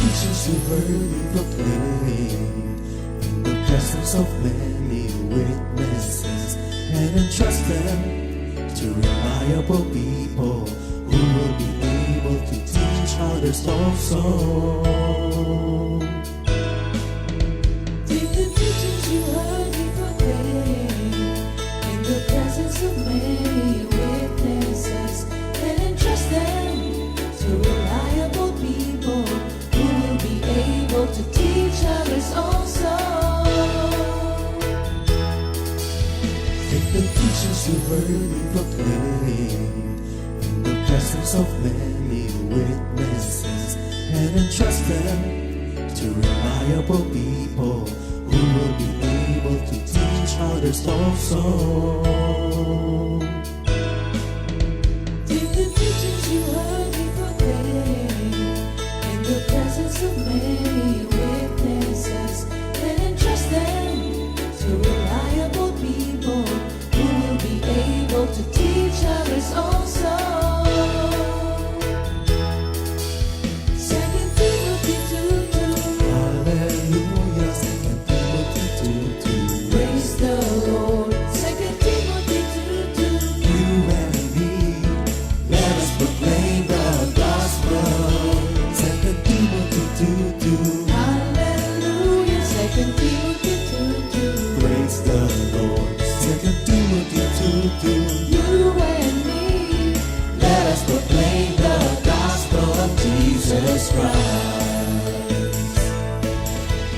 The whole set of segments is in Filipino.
teachings you heard me proclaim in the presence of many witnesses, and entrust them to reliable people who will be able to teach others also. Take the teachings you heard me proclaim in the presence of many witnesses, and entrust them to reliable people who will be able to teach others also. Take the teachings you heard me proclaim in the presence of many witnesses, and entrust them to reliable people who will be able to teach others also. Take the teachings you heard me proclaim in the presence of many witnesses, and entrust them to reliable people who will be able to teach others also. Second Timothy 2:2. Hallelujah, 2 Timothy 2:2. Praise the Lord. Second Timothy 2:2. You and me, let us proclaim the gospel. 2 Timothy 2:2. Hallelujah. Second Timothy 2:2. Praise the Lord. 2 Timothy 2:2. You and me, Let us proclaim the gospel of Jesus Christ.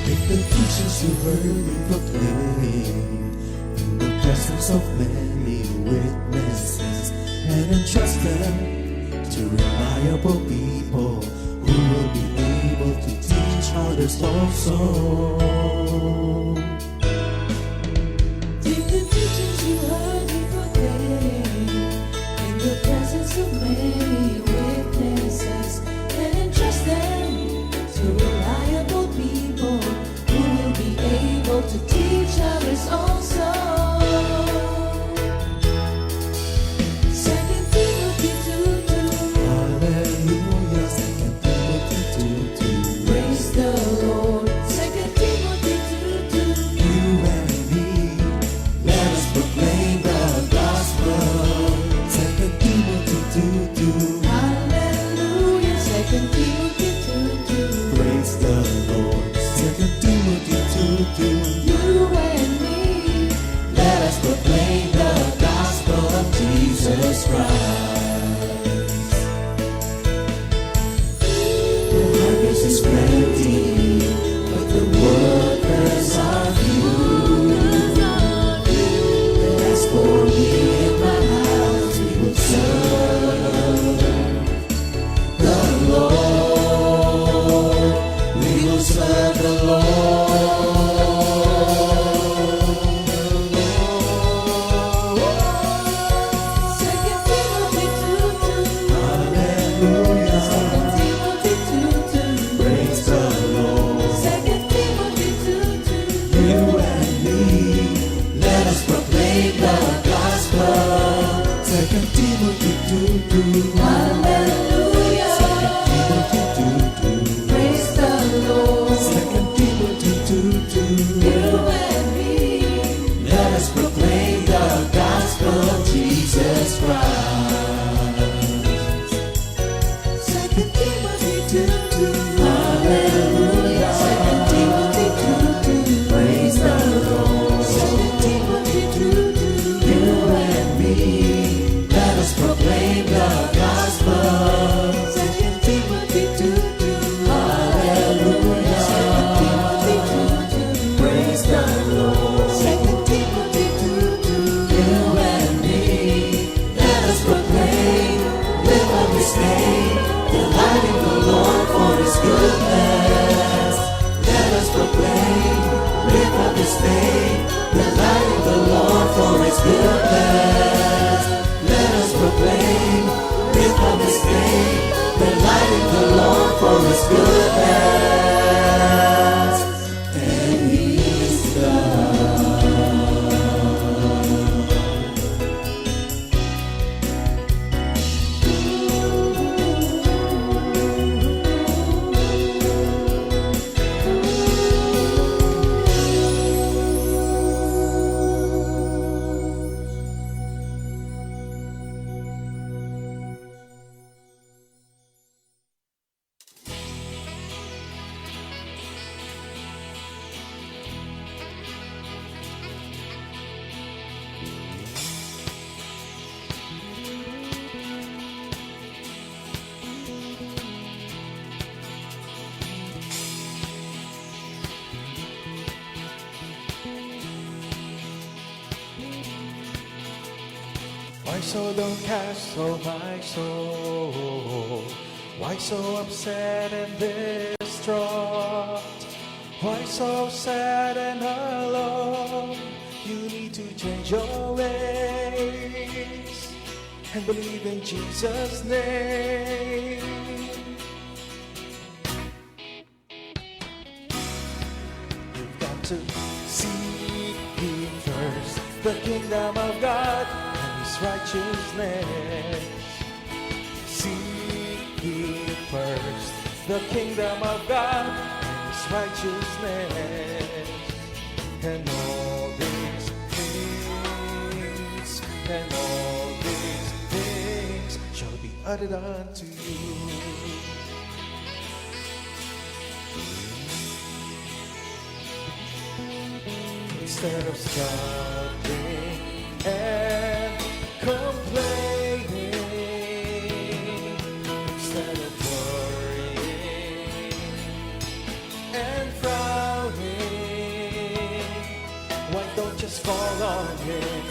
Take the teachings you heard me proclaim in the presence of many witnesses, and entrust them to reliable people who will be able to teach others also. take the teachings you heard me proclaim in the presence of many witnesses, and entrust them to reliable people who will be able to teach others also. Second Timothy 2:2. Hallelujah, 2 Timothy 2:2. Praise the Lord. Second Timothy 2:2. You and me, let us proclaim the gospel. 2 Timothy 2:2. Hallelujah. Second Timothy 2:2. Praise the Lord. 2 Timothy 2:2. You and me, Let us proclaim the gospel of Jesus Christ. The harvest is plenty, but the workers are few. As for me and my house, we will serve the Lord. We will serve the Lord. Second Timothy 2:2. Hallelujah. Second Timothy 2:2. Praise the Lord. Second Timothy 2:2. You and me, let us proclaim the gospel. 2 Timothy 2:2. Hallelujah. Timothy 2:2. Praise the Lord. 2 Timothy 2:2. You and me, Let us proclaim the gospel of Jesus Christ. 2 Timothy 2:2. Hallelujah. 2 Timothy 2:2. Praise the Lord. 2 Timothy 2:2. You and me, let us proclaim the gospel. 2 Timothy 2:2. Hallelujah. 2 Timothy 2:2. Praise the Lord. 2 Timothy 2:2. You and me, let us proclaim, live up His name, delighting the Lord for His goodness. Let us proclaim, live up His name, delighting the Lord for His goodness. Let us proclaim, live up His name, delighting the Lord for His goodness. And He's God. Why so downcast, oh my soul? Why so upset and distraught? Why so sad and alone? You need to change your ways and believe in Jesus' name. You've got to seek ye first the kingdom of God and His righteousness. Seek ye first the kingdom of God and His righteousness, and all these things, and all these things shall be added unto you. Instead of stopping and complaining, instead of worrying and frowning, why don't just fall on Him,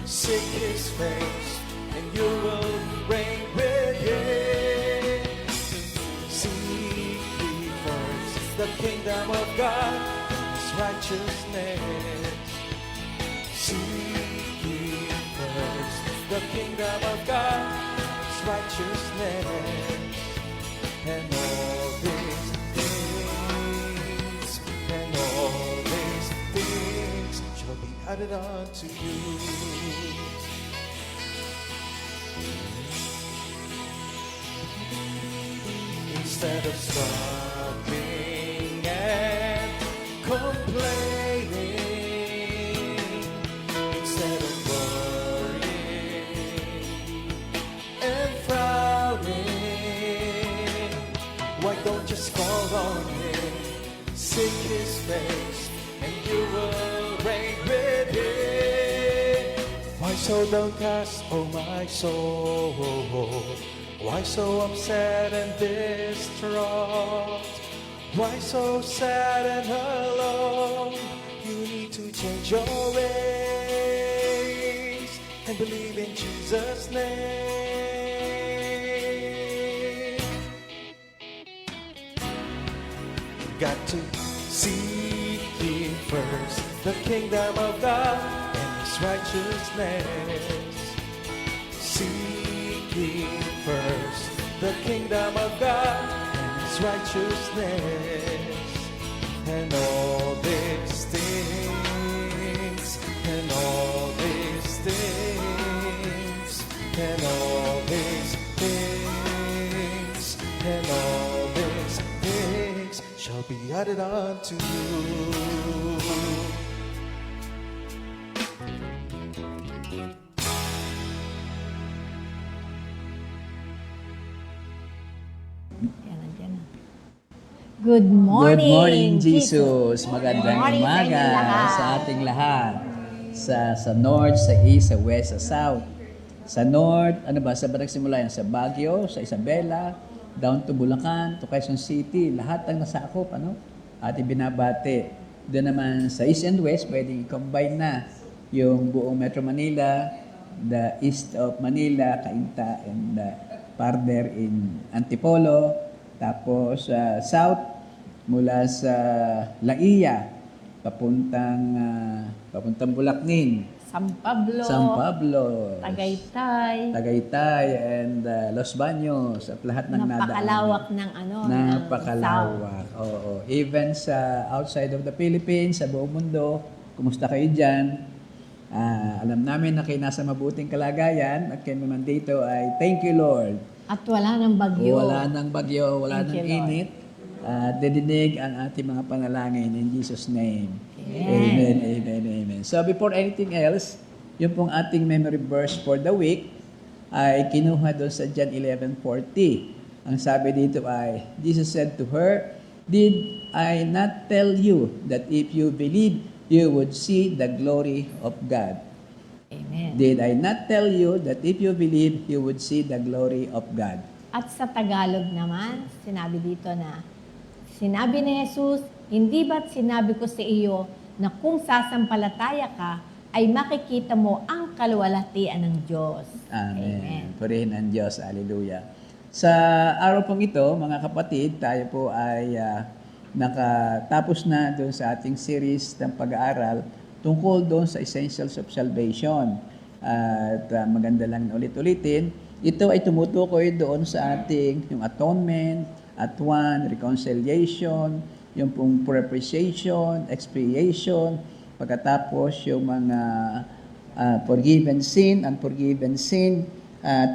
seek His face, and you will reign with Him. Seek ye first the kingdom of God, His righteousness. Seek ye first the kingdom of God, His righteousness, and all these things, and all these things shall be added unto you. Instead of stopping and complaining, instead of worrying and frowning, why don't just call on Him, seek His face, and you will reign with Him. Why so downcast, oh my soul? Why so upset and distraught? Why so sad and alone? You need to change your ways and believe in Jesus' name. You got to seek ye first the kingdom of God and His righteousness. Seek ye first the kingdom of God and His righteousness, and all these things, and all these things, and all these things, and all these things shall be added unto you. Yan, nandiyan na. Good morning, Good morning, Jesus. Magandang Good morning sa umaga inyong lahat. sa ating lahat. Sa North, sa East, sa West, sa South. Sa North, ano ba? Sa nagsimula yan? Sa Baguio, sa Isabela, down to Bulacan, to Quezon City. Lahat ang nasakop, ano? At ibinabate. Doon naman sa East and West, pwedeng i-combine na yung buong Metro Manila, the East of Manila, Cainta, and farther in Antipolo. Tapos South, mula sa Laia, papuntang Bulacnin, San Pablo, Tagaytay, and Los Baños, at lahat ng napakalawak nadaanan. ng ano, Napakalawak. Oo. Even sa outside of the Philippines, sa buong mundo, kumusta kayo dyan? Alam namin na kayo nasa mabuting kalagayan at kayo naman dito ay thank you, Lord. At wala ng bagyo. Wala ng bagyo, wala Thank ng you, Lord. init. Didinig ang ating mga panalangin in Jesus' name. Amen. Amen. So before anything else, yung pong ating memory verse for the week ay kinuha doon sa John 11:40. Ang sabi dito ay, Jesus said to her, "Did I not tell you that if you believe, you would see the glory of God?" Amen. Did I not tell you that if you believe, you would see the glory of God? At sa Tagalog naman, sinabi dito na, sinabi ni Jesus, hindi ba't sinabi ko sa iyo na kung sasampalataya ka, ay makikita mo ang kaluwalhatian ng Diyos. Amen. Purihin ang Diyos. Hallelujah. Sa araw pong ito, mga kapatid, tayo po ay nakatapos na doon sa ating series ng pag-aaral tungkol doon sa Essentials of Salvation. At maganda lang na ulit-ulitin, ito ay tumutukoy doon sa ating yung atonement, at one, reconciliation, yung pong propitiation, expiation, pagkatapos yung mga forgiven sin, unforgiven sin.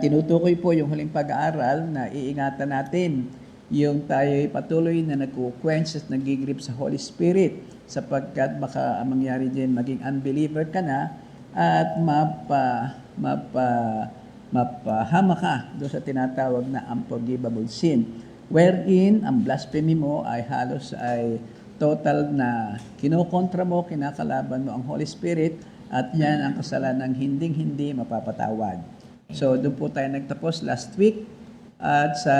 Tinutukoy po yung huling pag-aaral na iingatan natin yung tayo patuloy na nagkukwents at nagigrip sa Holy Spirit sapagkat baka ang mangyari din maging unbeliever ka na at mapahama ka doon sa tinatawag na unforgivable sin, wherein ang blasphemy mo ay halos ay total na kinukontra mo, kinakalaban mo ang Holy Spirit at yan ang kasalanang hindi mapapatawad. So doon po tayo nagtapos last week at sa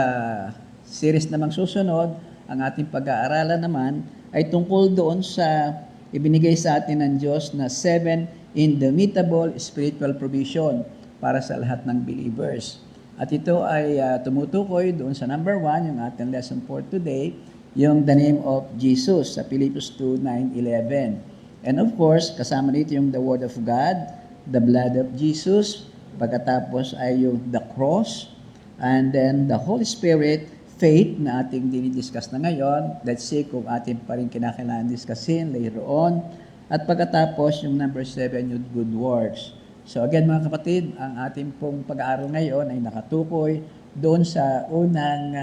series namang susunod, ang ating pag-aaralan naman ay tungkol doon sa ibinigay sa atin ng Diyos na 7 indomitable spiritual provision para sa lahat ng believers. At ito ay tumutukoy doon sa number 1, yung ating lesson for today, yung the name of Jesus sa Philippians 2:9-11. And of course, kasama dito yung the Word of God, the blood of Jesus, pagkatapos ay yung the cross, and then the Holy Spirit, faith na ating dinidiscuss na ngayon. Let's see kung ating pa rin kinakailangan discussin later on. At pagkatapos yung number 7, yung good works. So again mga kapatid, ang ating pong pag-aaral ngayon ay nakatukoy doon sa unang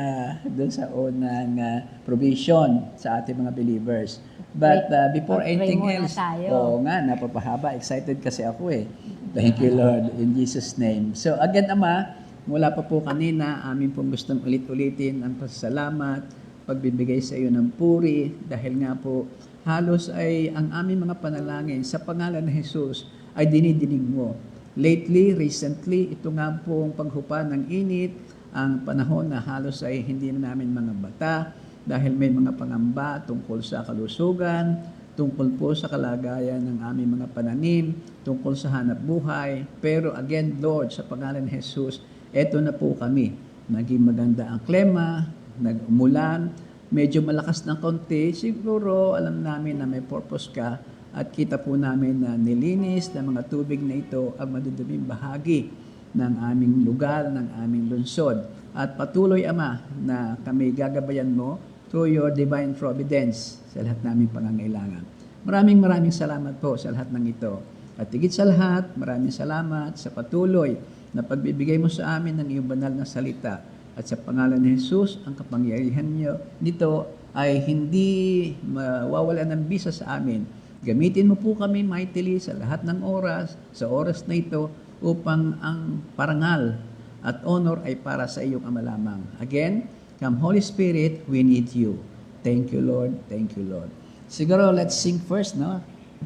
provision sa ating mga believers. But before anything else, oo nga, napapahaba. Excited kasi ako eh. Thank you Lord, in Jesus' name. So again Ama, mula pa po kanina, amin pong gustong ulit-ulitin ang pasasalamat, pagbibigay sa iyo ng puri, dahil nga po halos ay ang aming mga panalangin sa pangalan ng Jesus ay dinidinig mo. Lately, recently, ito nga pong paghupa ng init, ang panahon na halos ay hindi na namin mga bata dahil may mga pangamba tungkol sa kalusugan, tungkol po sa kalagayan ng aming mga pananim, tungkol sa hanap buhay. Pero again, Lord, sa pangalan ng Jesus, eto na po kami. Naging maganda ang klima, nag-umulan, medyo malakas ng konti, siguro alam namin na may purpose ka at kita po namin na nilinis ng mga tubig na ito ang maduduming bahagi ng aming lugar, ng aming lungsod. At patuloy, Ama, na kami gagabayan mo through your divine providence sa lahat naming pangangailangan. Maraming salamat po sa lahat ng ito. At higit sa lahat, maraming salamat sa patuloy na pagbibigay mo sa amin ng iyong banal na salita. At sa pangalan ni Jesus, ang kapangyarihan niyo nito ay hindi mawawala ng bisa sa amin. Gamitin mo po kami mightily sa lahat ng oras, sa oras na ito, upang ang parangal at honor ay para sa iyong Ama lamang. Again, come Holy Spirit, we need you. Thank you, Lord. Thank you, Lord. Siguro, let's sing first, no?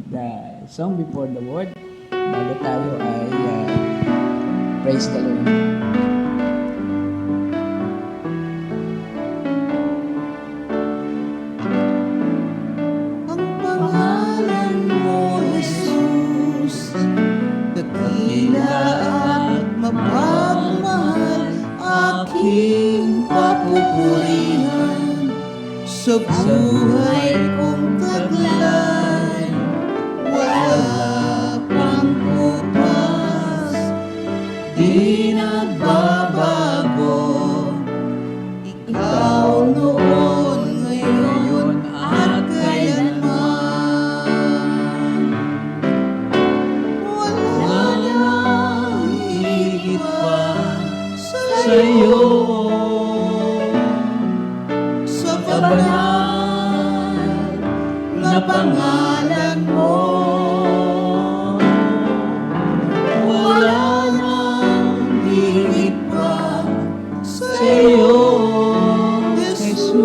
The song before the word. Bago tayo ay praise the Lord. Sa buhay kong taglay, wala kang kupas, di nagbabago. Ikaw noon, ngayon, at kailanman. Wala nang higit pa sa'yo. Banal na pangalan mo, wala nang higit pa sa'yo, Jesus,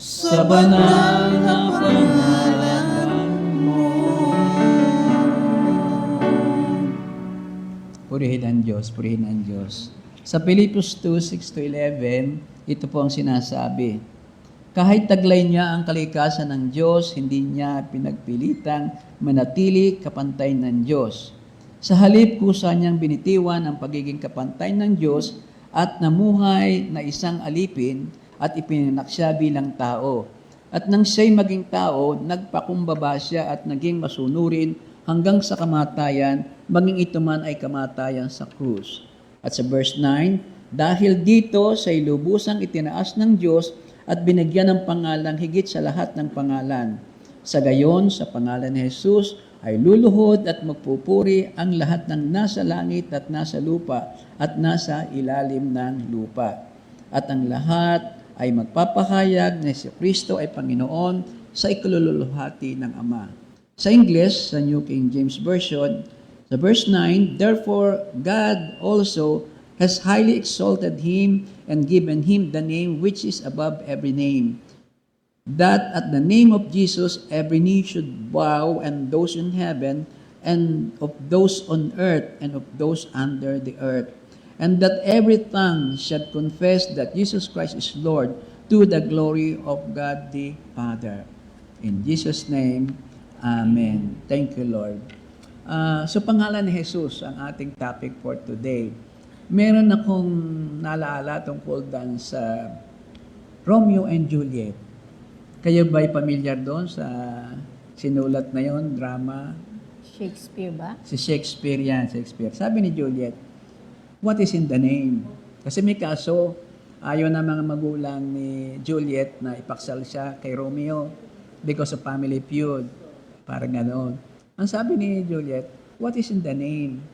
sa banal na pangalan mo. Purihin ang Diyos, purihin ang Diyos. Sa Philippians 2:6-11, ito po ang sinasabi. Kahit taglay niya ang kalikasan ng Diyos, hindi niya pinagpilitang manatili kapantay ng Diyos. Sa halip, kusa niyang binitiwan ang pagiging kapantay ng Diyos at namuhay na isang alipin at ipinanak siya bilang tao. At nang siya'y maging tao, nagpakumbaba siya at naging masunurin hanggang sa kamatayan, maging ito man ay kamatayan sa krus. At sa verse 9, dahil dito siya'y lubusang itinaas ng Diyos at binigyan ng pangalang higit sa lahat ng pangalan. Sa gayon, sa pangalan ni Jesus, ay luluhod at magpupuri ang lahat ng nasa langit at nasa lupa at nasa ilalim ng lupa. At ang lahat ay magpapahayag na si Kristo ay Panginoon sa ikaluluhati ng Ama. Sa English, sa New King James Version, sa verse 9, therefore God also has highly exalted him and given him the name which is above every name, that at the name of Jesus every knee should bow, and those in heaven, and of those on earth, and of those under the earth, and that every tongue should confess that Jesus Christ is Lord, to the glory of God the Father. In Jesus' name, Amen. Thank you, Lord. So pangalan ni Jesus ang ating topic for today. Meron akong nalaala tungkol dan sa Romeo and Juliet. Kayo ba'y pamilyar doon sa sinulat na yon, drama? Shakespeare ba? Si Shakespeare yan, Shakespeare. Sabi ni Juliet, what is in the name? Kasi may kaso, ayaw na mga magulang ni Juliet na ipaksal siya kay Romeo because of family feud. Parang gano'n. Ang sabi ni Juliet, what is in the name?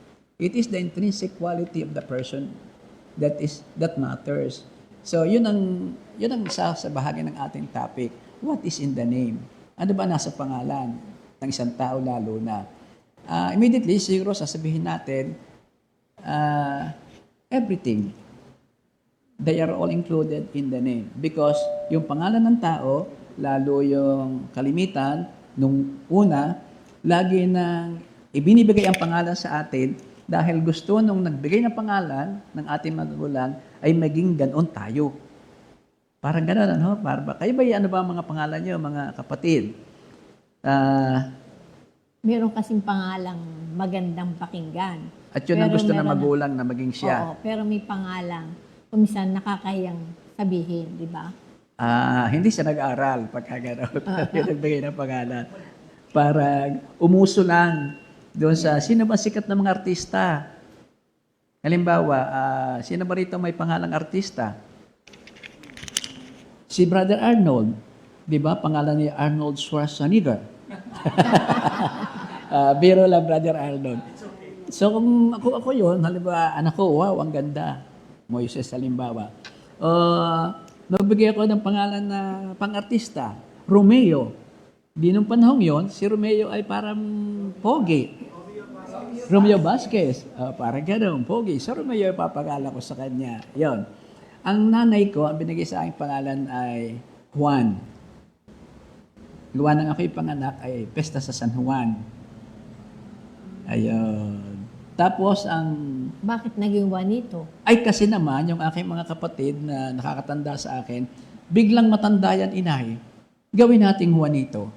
It is the intrinsic quality of the person that matters. So, yun ang isa sa bahagi ng ating topic. What is in the name? Ano ba nasa pangalan ng isang tao lalo na? Immediately, siguro sasabihin natin, everything. They are all included in the name. Because yung pangalan ng tao, lalo yung kalimitan, nung una, lagi nang ibinibigay ang pangalan sa atin dahil gusto nung nagbigay ng pangalan ng ating magulang ay maging ganoon tayo. Parang gano'n, ano? Kayo ba ano ba ang mga pangalan nyo, mga kapatid? Meron kasing pangalang magandang pakinggan. At yun ang Pero gusto ng meron magulang na maging siya. Oo, pero may pangalang kumisan nakakayang sabihin, di ba? Hindi siya nag-aaral pagka gano'n. Nagbigay ng pangalan. Para umuso lang doon sa, sino ba sikat na mga artista? Halimbawa, sino ba rito may pangalang artista? Si Brother Arnold. Di ba? Pangalan niya Arnold Schwarzenegger. Biro lang, Brother Arnold. So, kung ako yun, halimbawa, anak ko, wow, ang ganda. Moises, halimbawa. Nagbigay ako ng pangalan na pang-artista, Romeo. Di nung panahong yon, si Romeo ay parang pogi. Romeo Vasquez, parang gano'n, pogi. So Romeo, papagala ko sa kanya. Yon. Ang nanay ko, ang binigay sa aking pangalan ay Juan. Gawa ng ako'y panganak ay Pesta sa San Juan. Ayun. Tapos Bakit naging Juanito? ay kasi naman, yung aking mga kapatid na nakakatanda sa akin, biglang matanda yan, inay. Gawin nating Juanito.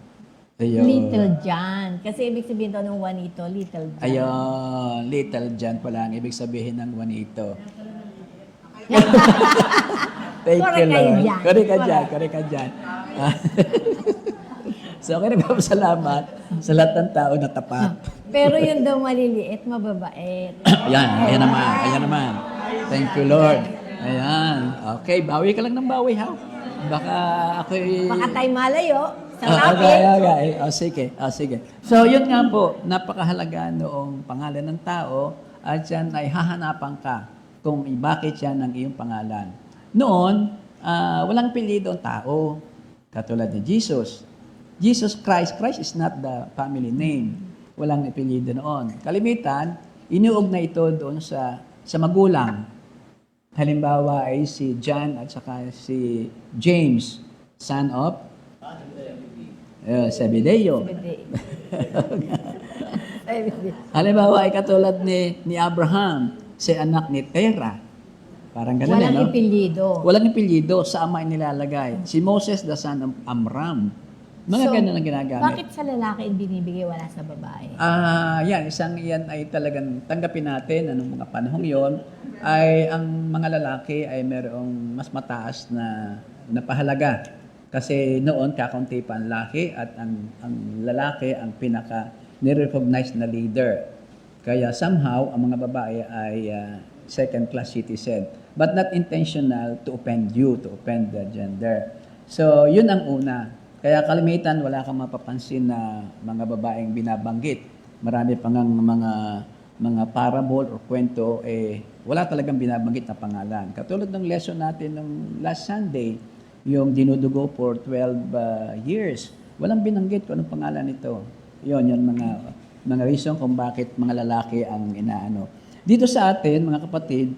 Ayun. Little John. Kasi ibig sabihin daw ng Juanito, Little John. Ayun, Little John pala ang ibig sabihin ng Juanito. Thank you, Lord. Correct ka dyan. So, okay, nagpapasalamat sa lahat ng tao na tapat. Pero yun daw maliliit, mababait. Ayan naman. Thank you, Lord. Ayan. Okay, bawi ka lang ng bawi, ha? Baka ako'y... Baka tayo malayo sa topic. Okay. Sige. So, yun nga po, napakahalaga noong pangalan ng tao at yan ay hahanapan ka kung bakit yan ang iyong pangalan. Noon, walang pilido ang tao, katulad ni Jesus. Jesus Christ is not the family name. Walang apelyido noon. Kalimitan, inuog na ito doon sa magulang. Halimbawa ay si John at saka si James, son of Zebedeo. Halimbawa ay katulad ni Abraham, si anak ni Terah. Parang ganun Walang no? ipilido. Walang ipilyido, sa ama inilalagay. Si Moses, the son of Amram. Mga So, ganun ang ginagamit. Bakit sa lalaki binibigay, wala sa babae? Yan ay talagang tanggapin natin anong mga panahong yon ay ang mga lalaki ay mayroong mas mataas na pahalaga. Kasi noon kakaunti pa ang laki at ang lalaki ang pinaka nirecognize na leader. Kaya somehow ang mga babae ay second class citizen, but not intentional to offend you, to offend the gender. So yun ang una. Kaya kalimitan, wala kang mapapansin na mga babaeng binabanggit. Marami pang mga parable or kwento, wala talagang binabanggit na pangalan. Katulad ng lesson natin nung last Sunday, yung dinudugo for 12 years. Walang binanggit kung anong pangalan nito. Yun mga reason kung bakit mga lalaki ang inaano. Dito sa atin, mga kapatid,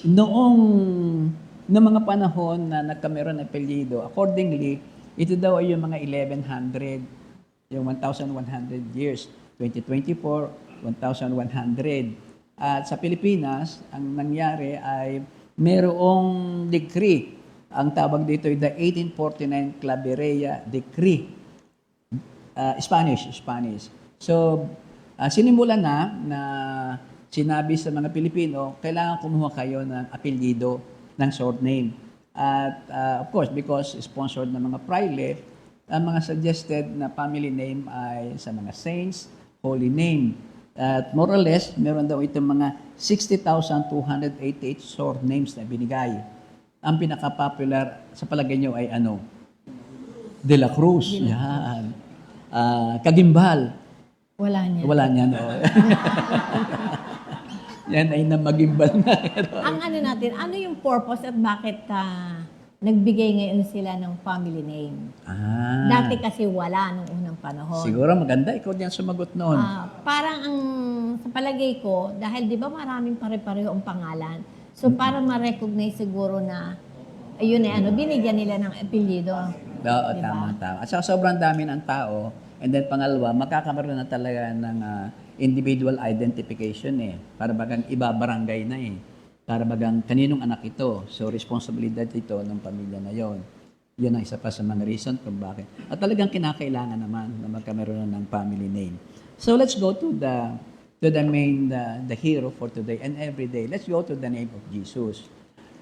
noong mga panahon na nagkameron ng apelyido, accordingly, ito daw ay yung mga 1100, yung 1,100 years, 2024, 1,100. At sa Pilipinas, ang nangyari ay merong decree. Ang tawag dito ay the 1849 Claveria Decree. Spanish. So, sinimulan na sinabi sa mga Pilipino, kailangan kumuha kayo ng apelyido ng short name. At of course, because sponsored ng mga private, ang mga suggested na family name ay sa mga saints, holy name. At more or less, meron daw itong mga 60,288 short names na binigay. Ang pinaka-popular sa palagay nyo ay ano? De la Cruz. Yan. Kagimbal. Wala niya. Wala niya, no? Yan ay namagimbal na. Ang ano natin, ano yung purpose at bakit nagbigay ngayon sila ng family name? Dati kasi wala nung unang panahon. Siguro maganda, ikaw diyan sumagot noon. Parang sa palagay ko, dahil di ba maraming pare-pareho ang pangalan, so para ma-recognize siguro na, ayun binigyan nila ng apelyido. Oo, Diba? tama. At saka sobrang dami ng tao. And then pangalawa, magkakaroon na talaga ng individual identification Para bagang iba barangay na Para bagang kaninong anak ito. So responsibilidad ito ng pamilya na yon. Yan ang isa pa sa mga reason kung bakit. At talagang kinakailangan naman na magkameron ng family name. So let's go to the main, the hero for today and every day. Let's go to the name of Jesus.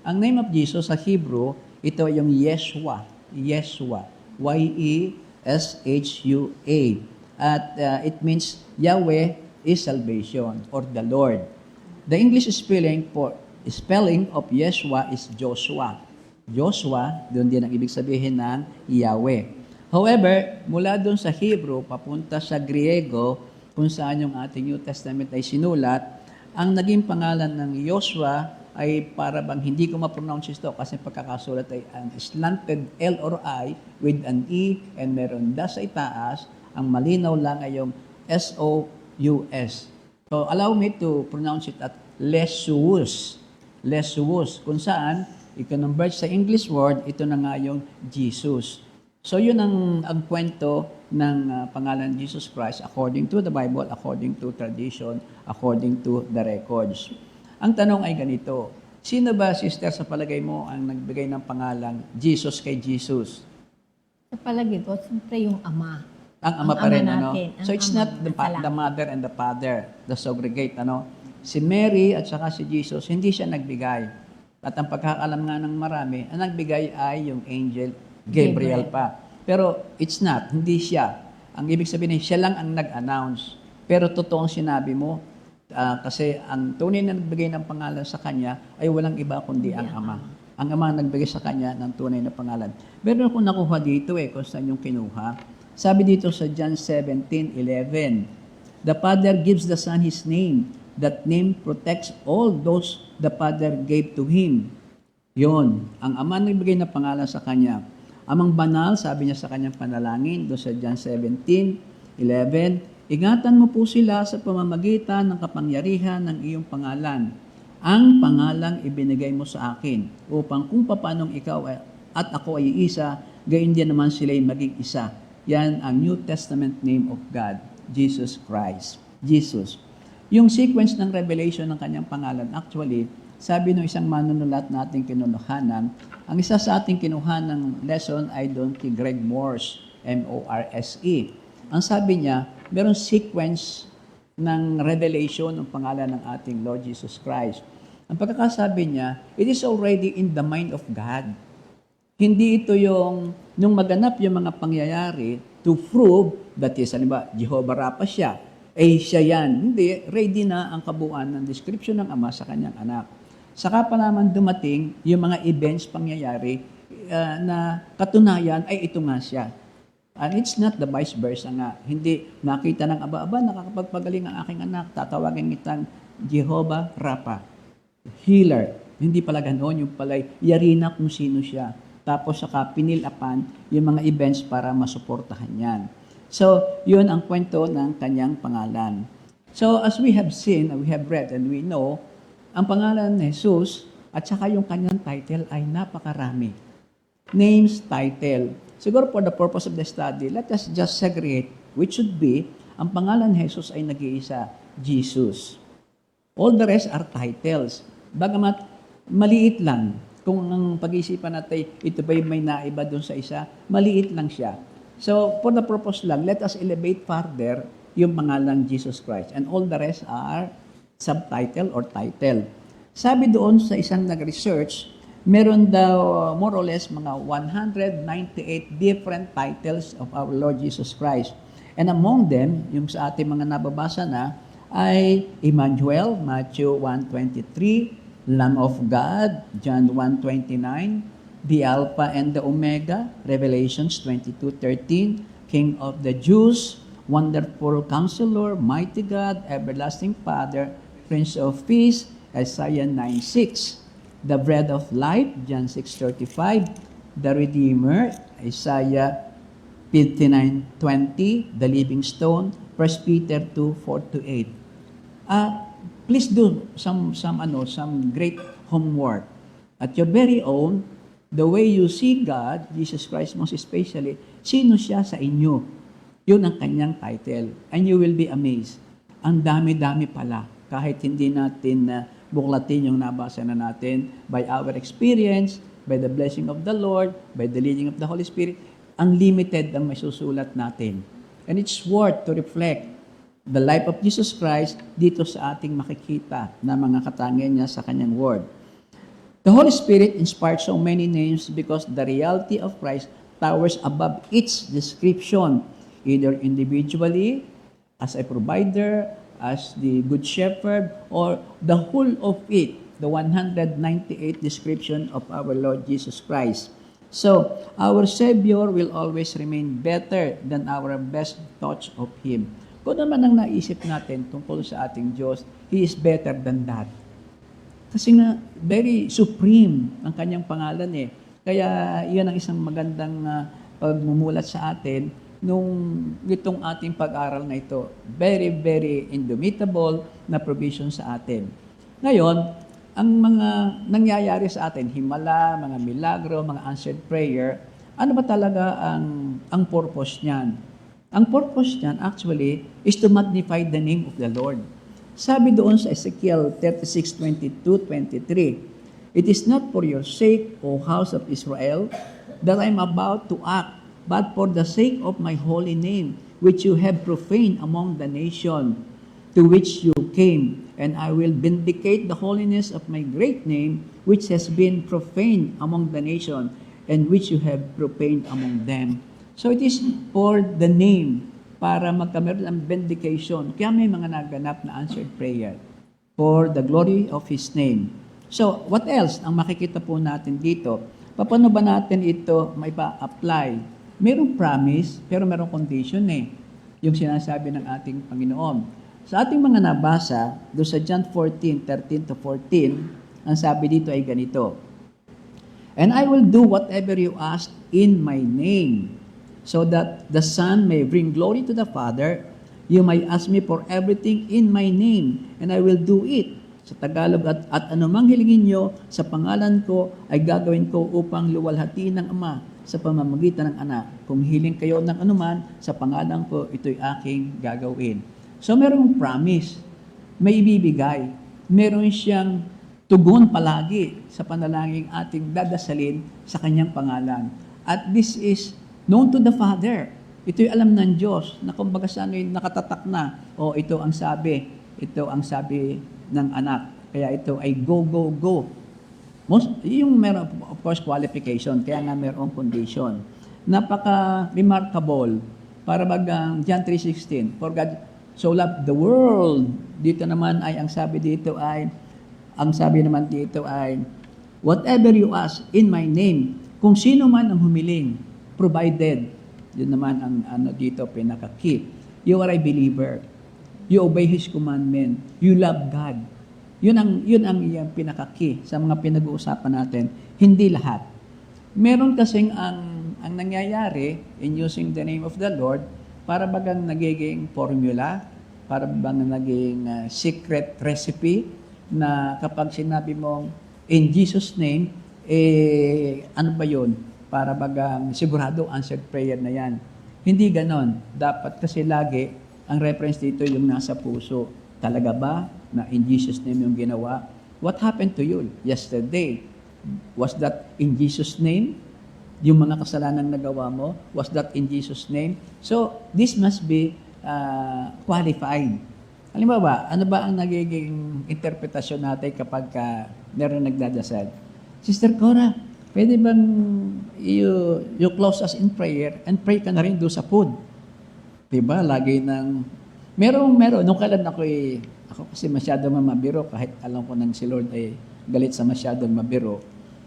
Ang name of Jesus sa Hebrew, ito yung Yeshua. Yeshua. Y-E-S-H-U-A. At it means Yahweh is salvation or the Lord. The English spelling of Yeshua is Joshua. Joshua, doon din ang ibig sabihin ng Yahweh. However, mula doon sa Hebrew, papunta sa Griego, kung saan yung ating New Testament ay sinulat, ang naging pangalan ng Joshua ay para bang hindi ko ma-pronounce ito kasi pagkakasulat ay ang slanted L or I with an E and meron da sa itaas, ang malinaw lang ay yung S-O-U-S. So, allow me to pronounce it at Lesuus. Lesuus. Kung saan, i-convert sa English word, ito na nga yung Jesus. So, yun ang kwento ng pangalan Jesus Christ according to the Bible, according to tradition, according to the records. Ang tanong ay ganito, sino ba, sister, sa palagay mo ang nagbigay ng pangalang Jesus kay Jesus? Sa palagay ko, siyempre yung ama. Ang ama pa rin, natin, So it's not the mother and the father, the surrogate, Si Mary at saka si Jesus, hindi siya nagbigay. At ang pagkakalam nga ng marami, ang nagbigay ay yung angel Gabriel pa. Pero it's not, hindi siya. Ang ibig sabihin, siya lang ang nag-announce. Pero totoong sinabi mo, kasi ang tunay na nagbigay ng pangalan sa kanya ay walang iba kundi ang ama. Ang ama ang nagbigay sa kanya ng tunay na pangalan. Meron akong nakuha dito kung saan yung kinuha. Sabi dito sa John 17:11, the Father gives the Son His name. That name protects all those the Father gave to Him. Yon, ang ama nagbigay ng pangalan sa kanya. Amang banal, sabi niya sa kanyang panalangin, doon sa John 17:11, ingatan mo po sila sa pamamagitan ng kapangyarihan ng iyong pangalan. Ang pangalang ibinigay mo sa akin upang kung paanong ikaw at ako ay isa, gayon din naman sila ay maging isa. Yan ang New Testament name of God, Jesus Christ. Jesus. Yung sequence ng revelation ng kanyang pangalan, actually, sabi ng isang manunulat nating kinuhanan, ang isa sa ating kinuhanang lesson ay doon kay Greg Morse, M-O-R-S-E. Ang sabi niya, merong sequence ng revelation ng pangalan ng ating Lord Jesus Christ. Ang pagkakasabi niya, it is already in the mind of God. Hindi ito yung, nung maganap yung mga pangyayari to prove that is, halimbawa, Jehovah Rapha siya, siya yan. Hindi, ready na ang kabuuan ng description ng Ama sa kanyang anak. Saka pa naman dumating yung mga events, pangyayari, na katunayan ay ito nga siya. And it's not the vice versa nga. Hindi nakita ng aba-aba, nakakapagpagaling ang aking anak, tatawagin kitang Jehovah Rapha, healer. Hindi pala ganoon, yung pala yari na kung sino siya. Tapos saka pinilapan yung mga events para masuportahan yan. So, yun ang kwento ng kanyang pangalan. So, as we have seen, we have read, and we know, ang pangalan ni Jesus at saka yung kanyang title ay napakarami. Names, title. Siguro for the purpose of the study, let us just segregate which should be, ang pangalan ni Jesus ay nag-iisa, Jesus. All the rest are titles. Bagamat maliit lang, kung ang pag-iisipan natin, ito ba may naiba doon sa isa, maliit lang siya. So, for the purpose lang, let us elevate further yung pangalan Jesus Christ. And all the rest are subtitle or title. Sabi doon sa isang nag-research, meron daw more or less mga 198 different titles of our Lord Jesus Christ. And among them, yung sa ating mga nababasa na, ay Emmanuel, Matthew 1:23, Lamb of God, John 1:29, the Alpha and the Omega, Revelations 22:13, King of the Jews, Wonderful Counselor, Mighty God, Everlasting Father, Prince of Peace, Isaiah 9:6, the Bread of Life, John 6:35, the Redeemer, Isaiah 59:20, the Living Stone, 1 Peter 2:4-8. Please do some great homework at your very own. The way you see God, Jesus Christ most especially, sino siya sa inyo? Yun ang kanyang title. And you will be amazed. Ang dami-dami pala. Kahit hindi natin buklatin yung nabasa na natin by our experience, by the blessing of the Lord, by the leading of the Holy Spirit, unlimited ang may susulat natin. And it's worth to reflect the life of Jesus Christ dito sa ating makikita na mga katangian niya sa kanyang word. The Holy Spirit inspired so many names because the reality of Christ towers above each description, either individually, as a provider, as the Good Shepherd, or the whole of it, the 198 description of our Lord Jesus Christ. So, our Savior will always remain better than our best thoughts of Him. Kung naman ang naisip natin tungkol sa ating Diyos, He is better than that. Kasi nga, very supreme ang kanyang pangalan eh. Kaya, yan ang isang magandang pagmumulat sa atin nung itong ating pag-aral na ito. Very, very indomitable na provision sa atin. Ngayon, ang mga nangyayari sa atin, himala, mga milagro, mga answered prayer, ano ba talaga ang purpose niyan? Ang purpose niyan actually is to magnify the name of the Lord. Sabi doon sa Ezekiel 36:22-23, "It is not for your sake, O house of Israel, that I am about to act, but for the sake of my holy name, which you have profaned among the nation to which you came, and I will vindicate the holiness of my great name, which has been profaned among the nation, and which you have profaned among them." So it is for the name, para magkameron ng vindication. Kaya may mga naganap na answered prayer for the glory of His name. So, what else ang makikita po natin dito? Paano ba natin ito may pa-apply? Merong promise, pero merong condition eh. Yung sinasabi ng ating Panginoon. Sa ating mga nabasa, doon sa John 14:13-14, ang sabi dito ay ganito, "And I will do whatever you ask in my name, so that the Son may bring glory to the Father. You may ask me for everything in my name, and I will do it." Sa Tagalog, at anumang hilingin nyo sa pangalan ko ay gagawin ko upang luwalhatiin ng Ama sa pamamagitan ng Anak. Kung hiling kayo ng anuman sa pangalan ko, ito'y aking gagawin. So, merong promise may ibibigay. Meron siyang tugon palagi sa panalangin ating dadasalin sa kanyang pangalan. At this is known to the Father. Ito'y alam ng Diyos na kumbaga sa ano'y nakatatak na, ito ang sabi ng anak. Kaya ito ay go, go, go. Yung meron, of course, qualification, kaya nga merong condition. Napaka-remarkable. Para bagang John 3:16, for God so loved the world. Dito naman ay, ang sabi naman dito ay, whatever you ask in my name, kung sino man ang humiling, provided. Yun naman ang dito pinaka-key. You are a believer. You obey His commandment. You love God. Yun ang pinaka-key sa mga pinag-uusapan natin. Hindi lahat. Meron kasing ang nangyayari in using the name of the Lord, para bagang nagiging formula, para bang naging secret recipe, na kapag sinabi mong in Jesus' name, ano ba yun? Para bagang sigurado answered prayer na yan. Hindi ganon. Dapat kasi lagi, ang reference dito yung nasa puso. Talaga ba na in Jesus' name yung ginawa? What happened to you yesterday? Was that in Jesus' name? Yung mga kasalanan nagawa mo, was that in Jesus' name? So, this must be qualified. Halimbawa, ano ba ang nagiging interpretasyon natin kapag meron nagdadasal? Sister Cora, pwede bang you close us in prayer and pray ka na rin doon sa food? Diba? Lagi meron. Nung kailan ako kasi masyadong mabiro, kahit alam ko nang si Lord ay galit sa masyadong mabiro.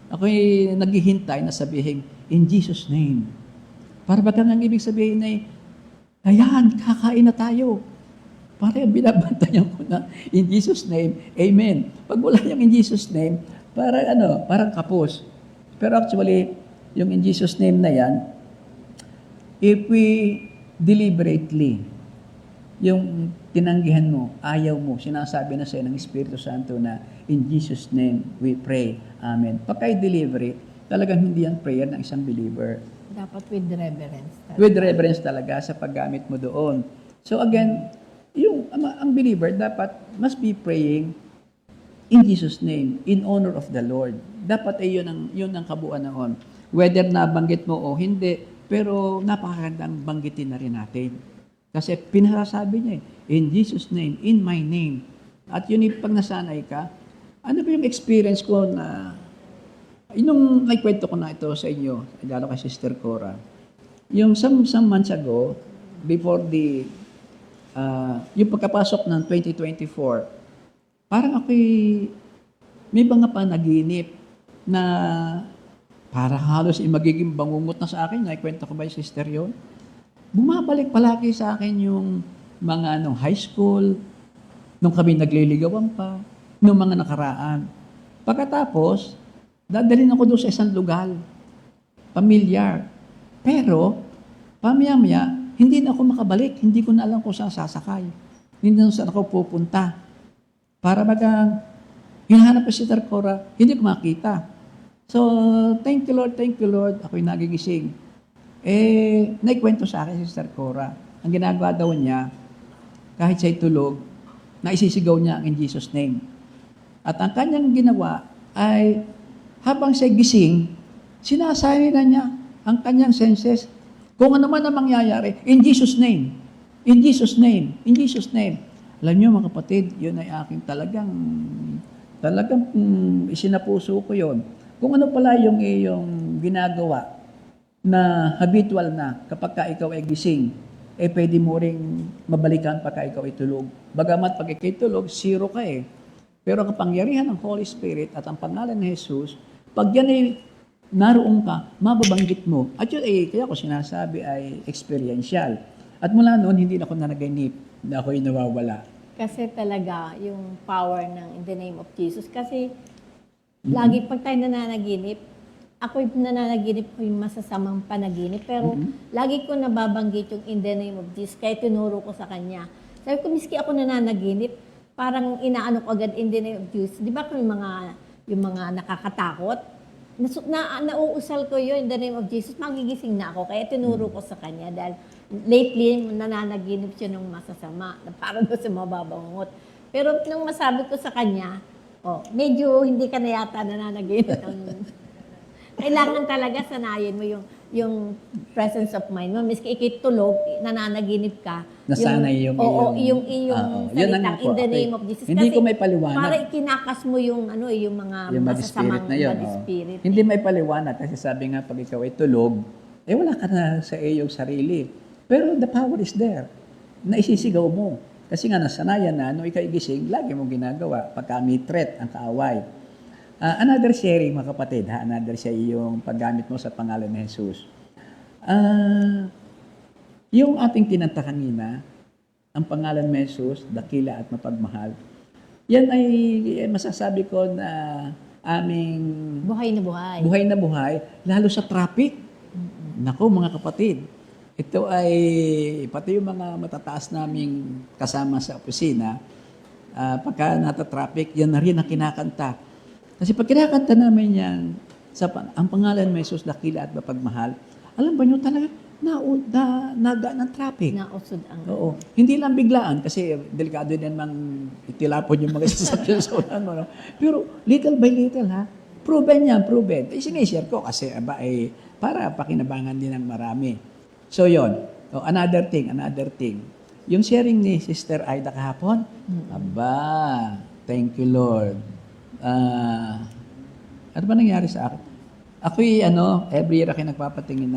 Ako'y naghihintay na sabihin, in Jesus' name. Para ba ang ibig sabihin ay, ayan, kakain na tayo. Para binabantayan ko na, in Jesus' name, amen. Pag wala yung in Jesus' name, parang kapos. Pero actually, yung in Jesus' name na yan, if we deliberately, yung tinanggihan mo, ayaw mo, sinasabi na sa'yo ng Espiritu Santo na, in Jesus' name, we pray. Amen. Pagka delivery, talagang hindi yan prayer ng isang believer. Dapat with reverence. With reverence talaga sa paggamit mo doon. So again, ang believer dapat must be praying in Jesus' name, in honor of the Lord. Dapat ay yun ang kabuuan noon. Whether nabanggit mo o hindi, pero napakagandang banggitin na rin natin. Kasi pinasasabi niya in Jesus' name, in my name. At yun pag nasanay ka, ano ba yung experience ko na, yung naikwento ko na ito sa inyo, lalo kay Sister Cora, yung some months ago, before yung pagkapasok ng 2024, parang may mga panaginip na para halos magiging bangungot na sa akin. Naikwento ko ba yung sister yun? Bumabalik palagi sa akin yung mga high school, nung kami nagliligawan pa, nung mga nakaraan. Pagkatapos, dadalhin ako doon sa isang lugar, pamilyar. Pero, pamaya-maya, hindi na ako makabalik. Hindi ko na alam kung saan sasakay. Hindi na saan ako pupunta. Para bagang, hinahanap ko si Sister Cora, hindi ko makita. So, thank you Lord, ako'y nagigising. Naikwento sa akin si Sister Cora. Ang ginagawa daw niya, kahit siya'y tulog, naisisigaw niya in Jesus' name. At ang kanyang ginawa ay, habang siya'y gising, sinasabi na niya ang kanyang senses, kung ano man ang mangyayari, in Jesus' name, in Jesus' name, in Jesus' name. Alam niyo mga kapatid, yun ay aking talagang isinapuso ko yun. Kung ano pala yung iyong ginagawa na habitual na kapag ka ikaw ay gising, pwede mo ring mabalikan pagka ikaw ay tulog. Bagamat pag ikay tulog, zero ka Pero ang kapangyarihan ng Holy Spirit at ang pangalan ni Jesus, pag yan ay naroon ka, mababanggit mo. At yun kaya ko sinasabi ay experiential. At mula noon, hindi na ako nanaginip na ako'y nawawala. Kasi talaga, yung power ng in the name of Jesus. Kasi, lagi pag tayo nananaginip, ako'y nananaginip ko yung masasamang panaginip. Pero, lagi ko nababanggit yung in the name of Jesus, kaya tinuro ko sa kanya. Sabi ko, miski ako nananaginip, parang inaano ko agad in the name of Jesus. Di ba kung yung mga nakakatakot? Nauusal ko yun in the name of Jesus, magigising na ako. Kaya tinuro ko sa kanya dahil lately, nananaginip siya ng masasama, na parang doon sa mababangot. Pero nung masabi ko sa kanya, medyo hindi ka na yata nananaginip. Kailangan talaga sanayin mo yung presence of mind mo. Miski ikitulog, nananaginip ka. Nasanay yung Oo, iyong- yung Yun na salitang nga po, in the okay. name of Jesus. Hindi Kasi ko may paliwanag. para ikinakas mo yung mga Yung bad masasamang spirit na yun. bad oh. spirit. Hindi may paliwanag kasi sabi nga pag ikaw ay tulog, wala ka na sa iyong sarili. Pero the power is there. Naisisigaw mo. Kasi nga nasanayan na, nung ikaw igising, lagi mo ginagawa pagka may threat ang kaaway. Another sharing, mga kapatid, another sharing yung paggamit mo sa pangalan ni Jesus. Yung ating kinanta kanina, ang pangalan ni Jesus, dakila at mapagmahal, yan ay masasabi ko na aming Buhay na buhay. buhay na buhay, lalo sa traffic. Naku, mga kapatid, ito ay pati yung mga matataas naming kasama sa opisina, pagka nata-traffic, yan na rin ang kinakanta. Kasi pag kinakanta namin yan, ang pangalan ni Jesus, dakila at mapagmahal, alam ba nyo talaga, nagaan ng traffic. Nausod ang... Oo. Hindi lang biglaan kasi delikado din mang itilapon yung mga sasakyan sa ulan mo. No? Pero little by little, ha? Proven yan, proven. Sinishare ko kasi para pakinabangan din ng marami. So, yon. Another thing. Yung sharing ni Sister Aida kahapon, thank you Lord. Ano ba nangyari sa akin? Ako'y every year ako'y nagpapatingin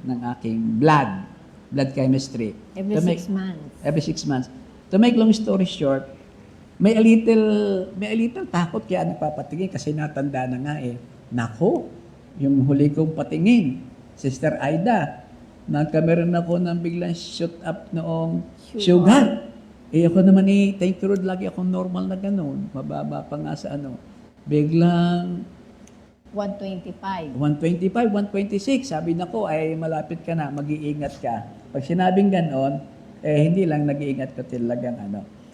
ng aking blood chemistry. Every 6 months. Every 6 months. To make long story short, may a little takot kaya nagpapatingin kasi natanda na nga Nako, yung huli kong patingin, Sister Aida, nagkameron ako ng biglang shoot up noong sugar. Ako naman thank you Lord, lagi akong normal na ganun. Mababa pa nga sa Biglang 125. 125, 126. Sabi na ko, malapit ka na, mag-iingat ka. Pag sinabing ganon, hindi lang nag-iingat ka talagang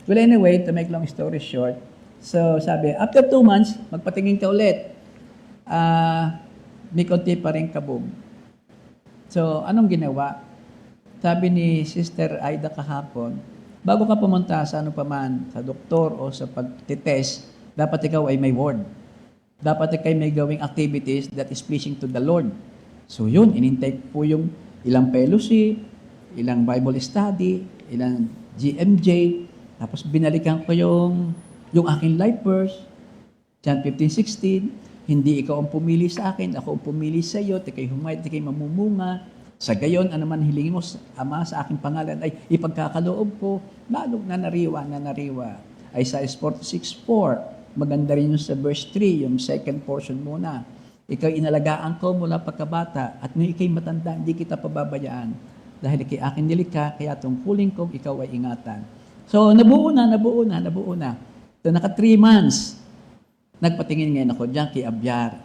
Well, anyway, to make long story short, so sabi, after 2 months, magpatingin ka ulit. May konti pa rin kabog. So, anong ginawa? Sabi ni Sister Aida kahapon, bago ka pumunta sa sa doktor o sa pagtitest, dapat ikaw ay may word. Dapat ikaw may gawing activities that is pleasing to the Lord. So yun, inintake po yung ilang fellowship, ilang Bible study, ilang GMJ, tapos binalikan ko yung aking life verse, John 15:16, hindi ikaw ang pumili sa akin, ako ang pumili sa iyo, tikay humayad, tikay mamumunga. Sa gayon, ano man hilingin mo, Ama, sa aking pangalan ay ipagkakaloob ko, lalong nanariwa. Isaiah 46:4. Maganda rin yung sa verse 3, yung second portion muna. Ikaw inalagaan ko mula pagkabata at nung ikay matanda, hindi kita pababayaan. Dahil ikay akin nilikha, kaya tungkulin ko, ikaw ay ingatan. So, nabuo na. So, naka 3 months. Nagpatingin ngayon ako dyan kay Abyar.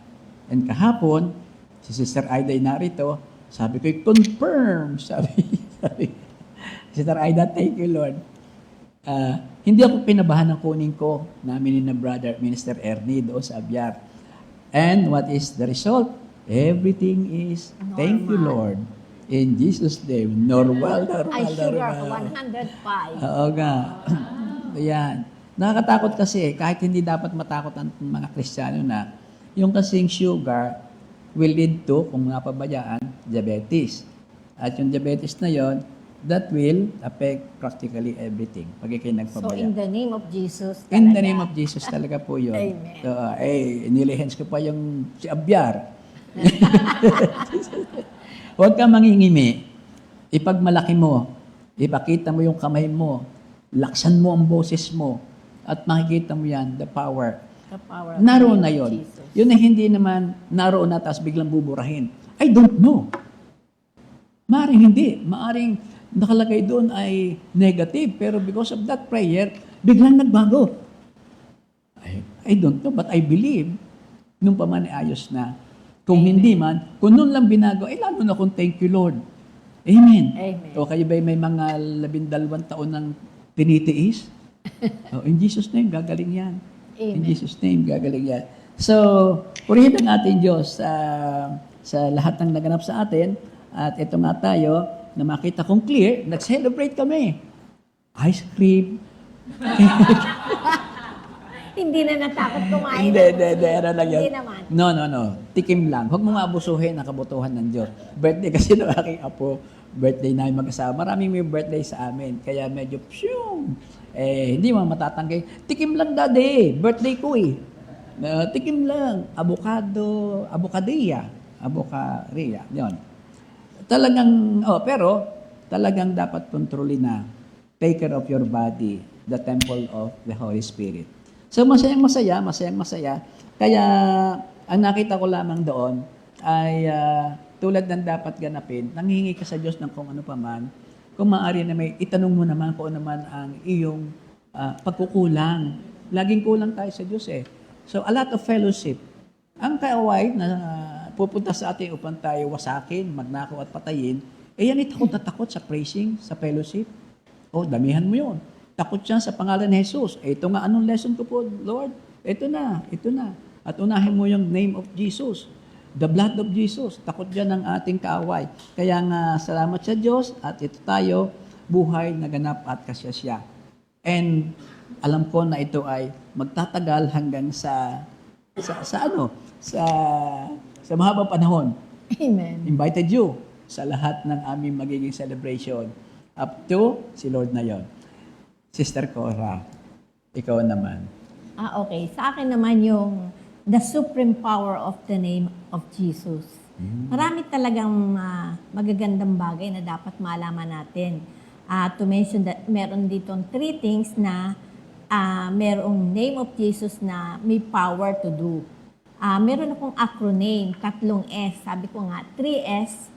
And kahapon, si Sister Aida ay narito, sabi ko, confirm. Sabi, Sister Aida, thank you Lord. Hindi ako pinabahan ng kunin ko namin ni brother Minister Ernie doon sa Abyar. And what is the result? Everything is, thank you Lord. In Jesus' name, normal. Ay, sugar, 105. Oo nga. Ayan. Nakakatakot kasi kahit hindi dapat matakot ang mga Kristiyano na yung kasing sugar will lead to, kung napabayaan, diabetes. At yung diabetes na yon, that will affect practically everything pag ikay So, nagpabaya. in the name of Jesus talaga. In the name of Jesus talaga po yun. Amen. So, nilihens ko pa yung si Abyar. Huwag kang mangingimi. Ipagmalaki mo. Ipakita mo yung kamay mo. Laksan mo ang boses mo. At makikita mo yan, the power. The power of Naroon the na name of yun. Jesus. Yun na hindi naman naroon na tapos biglang buburahin. I don't know. Maaring hindi. Maaring nakalagay doon ay negative. Pero because of that prayer, biglang nagbago. I don't know, but I believe nung pa man ay ayos na. Kung hindi man, kung noon lang binago, lalo na kung thank you Lord. Amen. Amen. O kayo ba may mga 12 taon ng tinitiis? In Jesus' name, gagaling yan. Amen. In Jesus' name, gagaling yan. So, purihin ang ating Diyos sa lahat ng naganap sa atin. At ito nga tayo, na makita kong clear, nag-celebrate kami. Ice cream, Hindi na natakot kumain. Hindi, ano lang yun. Hindi naman. No. Tikim lang. Huwag mo maabusuhin ang kabutuhan ng Diyos. Birthday kasi ng aking apo, birthday namin mag-asawa. Maraming may birthday sa amin. Kaya medyo, hindi mo matatangkay. Tikim lang, daddy. Birthday ko eh. Tikim lang. Avocadia. Yun. Talagang, pero talagang dapat kontrolin na take care of your body, the temple of the Holy Spirit. So masayang masaya. Kaya ang nakita ko lamang doon ay tulad ng dapat ganapin, nanghihingi ka sa Diyos ng kung ano pa man, kung maaari na may itanong mo naman kung ano naman ang iyong pagkukulang. Laging kulang tayo sa Diyos eh. So a lot of fellowship. Ang kaaway na pupunta sa atin upang tayo wasakin, magnakaw at patayin, yan takot na takot sa praising, sa fellowship. Damihan mo yun. Takot siya sa pangalan ni Jesus. Ito nga, anong lesson ko po, Lord? Ito na. At unahin mo yung name of Jesus. The blood of Jesus. Takot dyan ang ating kaaway. Kaya nga, salamat sa Diyos at ito tayo, buhay na ganap at kasyasya. And alam ko na ito ay magtatagal hanggang sa mahabang panahon. Amen. Invited you sa lahat ng aming magiging celebration. Up to si Lord na yon. Sister Cora, ikaw naman. Okay. Sa akin naman yung the supreme power of the name of Jesus. Marami talagang magagandang bagay na dapat malaman natin. To mention that meron ditong 3 things na merong name of Jesus na may power to do. Meron akong acronym, 3 S. Sabi ko nga, 3S,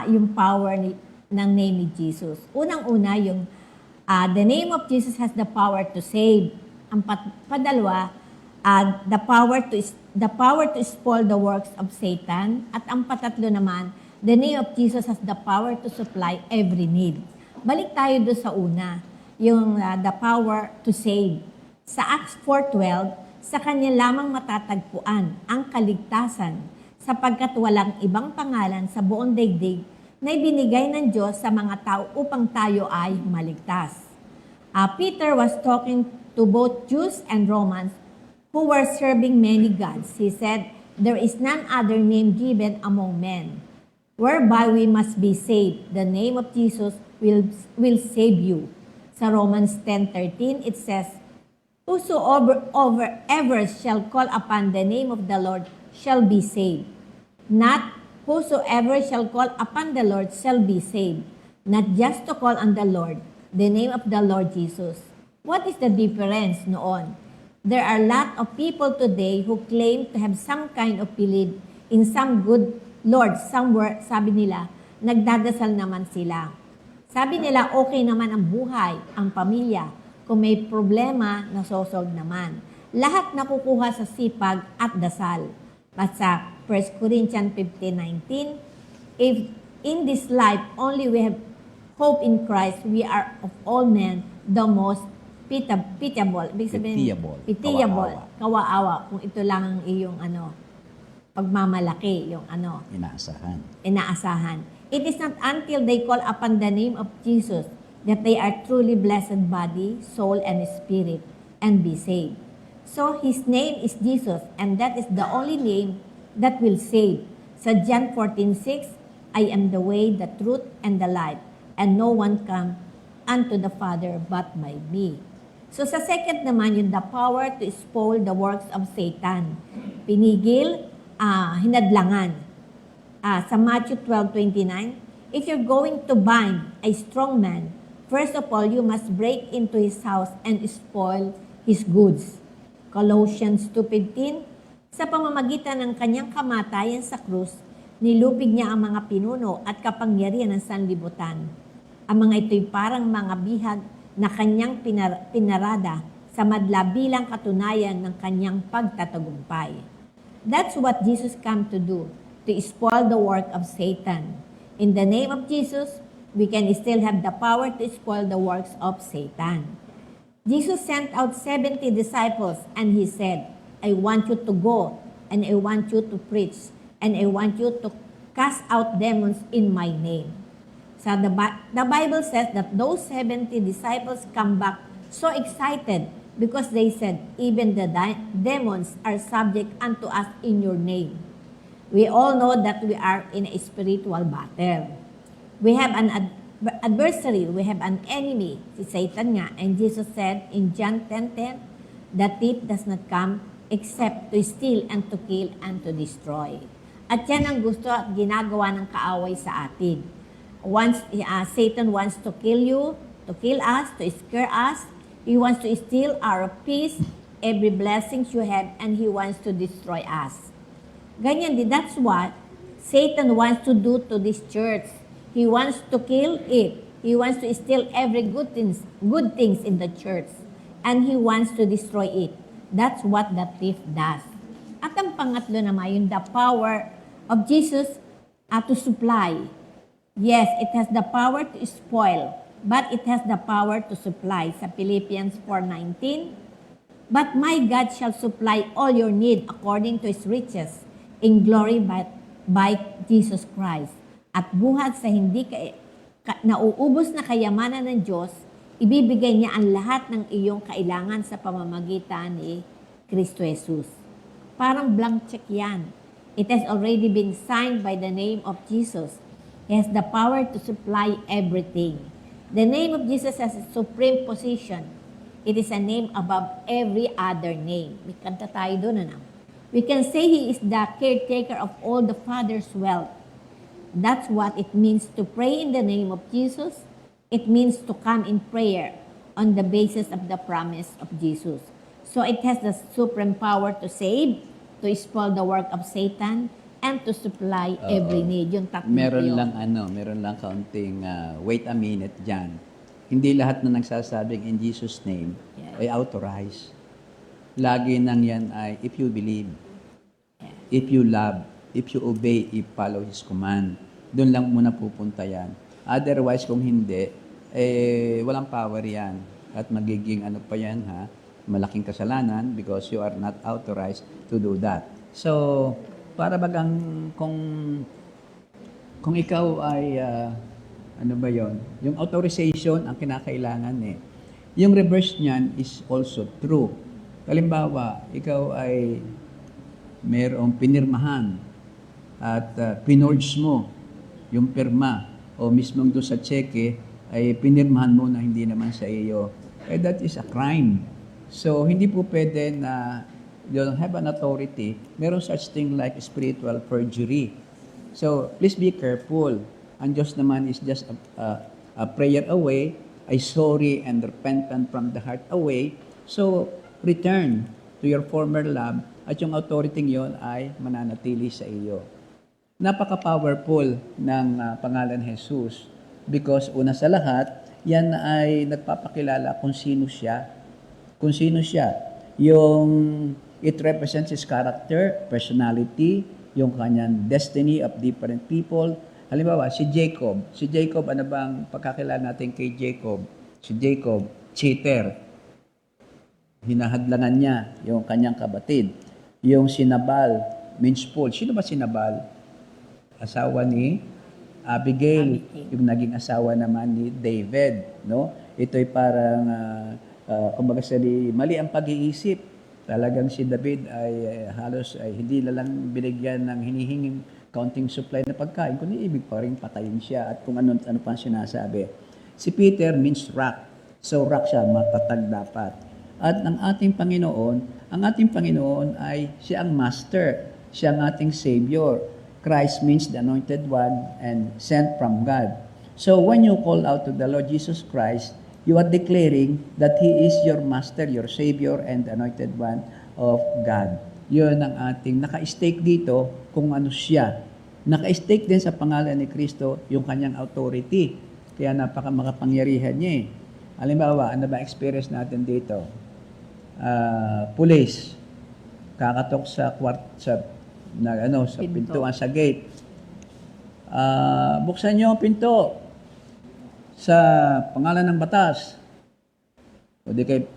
yung power ng name ni Jesus. Unang-una, yung the name of Jesus has the power to save. Ang padalwa, the power to spoil the works of Satan. At ang patatlo naman, the name of Jesus has the power to supply every need. Balik tayo doon sa una, yung the power to save. Sa Acts 4:12, sa kanya lamang matatagpuan ang kaligtasan sapagkat walang ibang pangalan sa buong daigdig na ibinigay ng Diyos sa mga tao upang tayo ay maligtas. Peter was talking to both Jews and Romans who were serving many gods. He said, "There is none other name given among men, whereby we must be saved. The name of Jesus will save you." Sa Romans 10:13, it says, "Whosoever ever shall call upon the name of the Lord shall be saved." Not whosoever shall call upon the Lord shall be saved. Not just to call on the Lord, the name of the Lord Jesus. What is the difference noon? There are a lot of people today who claim to have some kind of belief in some good Lord somewhere. Sabi nila, nagdadasal naman sila. Sabi nila, okay naman ang buhay, ang pamilya. Kung may problema, nasosolve naman. Lahat nakukuha sa sipag at dasal. At sa 1 Corinthians 15:19, if in this life only we have hope in Christ, we are of all men the most pitiable. Ibig sabihin, pitiable. Kawaawa. Kung ito lang ang iyong pagmamalaki, yung inaasahan. It is not until they call upon the name of Jesus that they are truly blessed body, soul, and spirit, and be saved. So, His name is Jesus, and that is the only name that will save. Sa John 14:6, I am the way, the truth, and the life, and no one come unto the Father but by me. So, sa second naman, yung the power to spoil the works of Satan. Pinigil, hinadlangan. Sa Matthew 12:29, if you're going to bind a strong man, first of all, you must break into his house and spoil his goods. Colossians 2:15, sa pamamagitan ng kanyang kamatayan sa krus, nilupig niya ang mga pinuno at kapangyarihan ng sanlibutan. Ang mga ito'y parang mga bihag na kanyang pinarada sa madla bilang katunayan ng kanyang pagtatagumpay. That's what Jesus came to do, to spoil the work of Satan. In the name of Jesus, we can still have the power to spoil the works of Satan. Jesus sent out 70 disciples and He said, I want you to go and I want you to preach and I want you to cast out demons in my name. So the Bible says that those 70 disciples come back so excited because they said, even the demons are subject unto us in your name. We all know that we are in a spiritual battle. We have an adversary, we have an enemy, si Satan nga. And Jesus said in John 10:10, the thief does not come except to steal and to kill and to destroy. At yan ang gusto at ginagawa ng kaaway sa atin. Once Satan wants to kill you, to kill us, to scare us. He wants to steal our peace, every blessings you have, and he wants to destroy us. Ganyan din, that's what Satan wants to do to this church. He wants to kill it. He wants to steal every good things in the church. And he wants to destroy it. That's what the thief does. At ang pangatlo naman, yung the power of Jesus to supply. Yes, it has the power to spoil, but it has the power to supply. Sa Philippians 4:19, but my God shall supply all your need according to His riches in glory by Jesus Christ. At buhat sa hindi nauubos na kayamanan ng Diyos, ibibigay niya ang lahat ng iyong kailangan sa pamamagitan ni Kristo Jesus. Parang blank check yan. It has already been signed by the name of Jesus. He has the power to supply everything. The name of Jesus has a supreme position. It is a name above every other name. May kanta tayo doon, ano? We can say He is the caretaker of all the Father's wealth. That's what it means to pray in the name of Jesus. It means to come in prayer on the basis of the promise of Jesus. So it has the supreme power to save, to spoil the work of Satan, and to supply every need. Yung tatlo Meron yun. meron lang kaunting wait a minute diyan. Hindi lahat na nagsasabing in Jesus name ay authorized. Lagi nang yan ay if you believe, if you love, if you obey, if follow His command. Doon lang muna pupunta yan. Otherwise, kung hindi, walang power yan. At magiging malaking kasalanan because you are not authorized to do that. So, para bagang kung ikaw ay, yung authorization ang kinakailangan eh. Yung reverse niyan is also true. Halimbawa, ikaw ay mayroong pinirmahan at pinorge mo yung pirma o mismong doon sa cheque ay pinirmahan mo na hindi naman sa iyo. That is a crime. So, hindi po pwede na you don't have an authority, meron such thing like spiritual perjury. So, please be careful. Ang Diyos naman is just a prayer away, ay sorry and repentant from the heart away. So, return to your former love at yung authority yon ay mananatili sa iyo. Napaka-powerful ng pangalan Jesus because una sa lahat, yan ay nagpapakilala kung sino siya. Kung sino siya. Yung it represents His character, personality, yung kanyang destiny of different people. Halimbawa, si Jacob. Si Jacob, ano bang pagkakilala natin kay Jacob? Si Jacob, cheater. Hinahadlangan niya yung kanyang kabatid. Yung si Nabal, minspol. Sino ba si Nabal? Asawa ni Abigail. Yung naging asawa naman ni David. No? Ito'y parang, kumbaga mali ang pag-iisip. Talagang si David ay halos hindi na lang binigyan ng hinihinging counting supply na pagkain, kundi ibig pa rin patayin siya at kung ano pa sinasabi. Si Peter means rock. So rock siya, matatag dapat. At ang ating Panginoon ay siya ang master. Siya ang ating Savior. Christ means the anointed one and sent from God. So when you call out to the Lord Jesus Christ, you are declaring that He is your Master, your Savior, and the Anointed One of God. Yun ang ating naka-stake dito kung ano siya. Naka-stake din sa pangalan ni Kristo yung kanyang authority. Kaya makapangyarihan niya eh. Halimbawa, ano ba experience natin dito? Police, kakatok sa pintuan sa gate. Buksan niyo ang pinto. Sa pangalan ng batas. O di kay,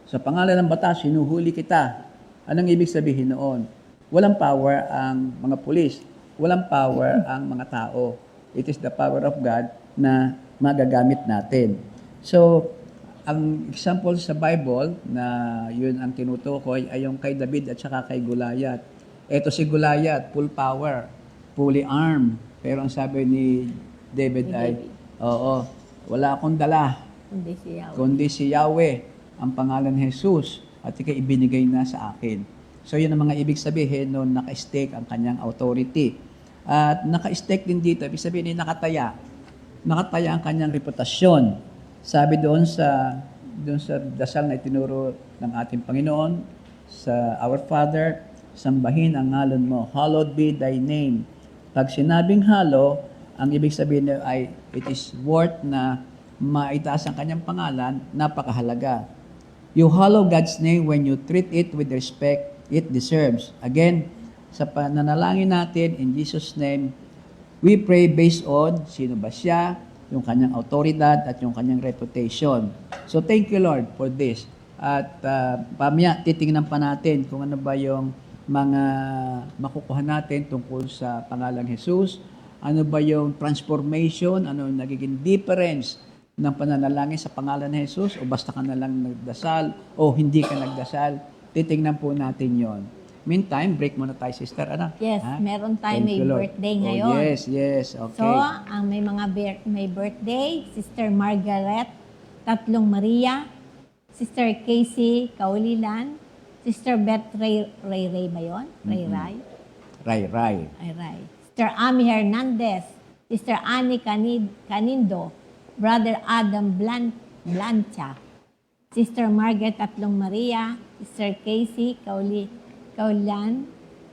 sa pangalan ng batas, hinuhuli kita. Anong ibig sabihin noon? Walang power ang mga pulis. Walang power ang mga tao. It is the power of God na magagamit natin. So, ang example sa Bible na yun ang tinutukoy ay yung kay David at saka kay Goliath. Ito si Goliath, full power, fully armed. Pero ang sabi ni David Ni ay, David. oo, wala akong dala, Kundi si Yahweh. kundi si Yahweh, ang pangalan ni Jesus, at ikay ibinigay na sa akin. So yun ang mga ibig sabihin noon naka-stake ang kanyang authority. At naka-stake din dito, ibig sabihin nakataya. Nakataya ang kanyang reputasyon. Sabi doon sa dasal na itinuro ng ating Panginoon sa Our Father, sambahin ang ngalan mo, hallowed be thy name. Pag sinabing hallow, ang ibig sabihin ay it is worth na maitaas ang kanyang pangalan, napakahalaga. You hallow God's name when you treat it with respect it deserves. Again, sa pananalangin natin in Jesus' name, we pray based on sino ba siya, yung kanyang autoridad at yung kanyang reputation. So thank you Lord for this. At pamaya titingnan pa natin kung ano ba yung mga makukuha natin tungkol sa pangalang Jesus, ano ba yung transformation, ano yung nagiging difference ng pananalangin sa pangalan ni Jesus, o basta ka na lang nagdasal o hindi ka nagdasal. Titingnan po natin yon. Meantime, break muna tayo, sister. Ano? Yes, Ha? meron tayo Thank may you, Lord. birthday Oh, ngayon. yes, okay. So, ang may mga may birthday, Sister Margaret Tatlong Maria, Sister Casey Kaulilan, Sister Beth Ray ba yun? Ray. Ray. Ray. Sister Ami Hernandez, Sister Annie Canindo, Brother Adam Blancha, Sister Margaret Tatlong Maria, Sister Casey Kaulilan,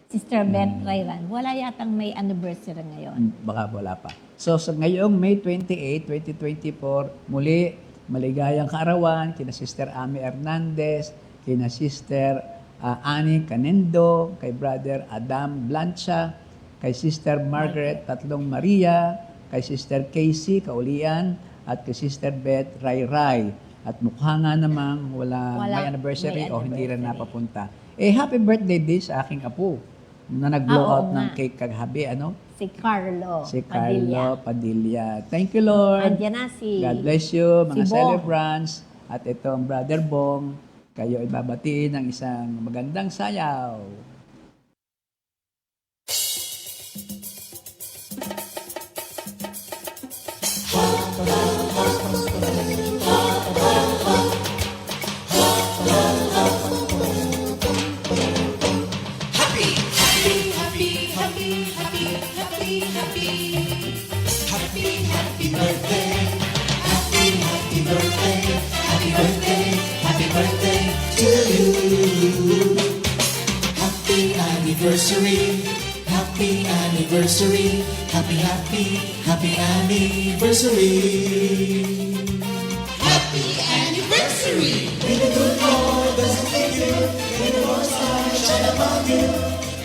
Sister Beth Rayran. Wala yatang may anniversary ngayon. Baka wala pa. So, sa ngayong May 28, 2024, muli, maligayang kaarawan kina Sister Ami Hernandez, kina Sister Annie Canendo, kay Brother Adam Blancha, kay Sister Margaret Tatlong Maria, kay Sister Casey Kaulian, at kay Sister Beth Ray. At mukha nga namang may anniversary o hindi rin napapunta. Happy birthday din sa aking apo na nag-blow out ng cake kagabi, ano? Si Carlo Si Carlo Padilla. Thank you, Lord. Andiyan na si... God bless you, mga si Bong. celebrants. At ito ang Brother Bong. Kayo ay babatiin ng isang magandang sayaw. Happy birthday to you. Happy anniversary. Happy anniversary. Happy anniversary. Happy anniversary. May the good Lord bless you. May the Lord's light shine upon you.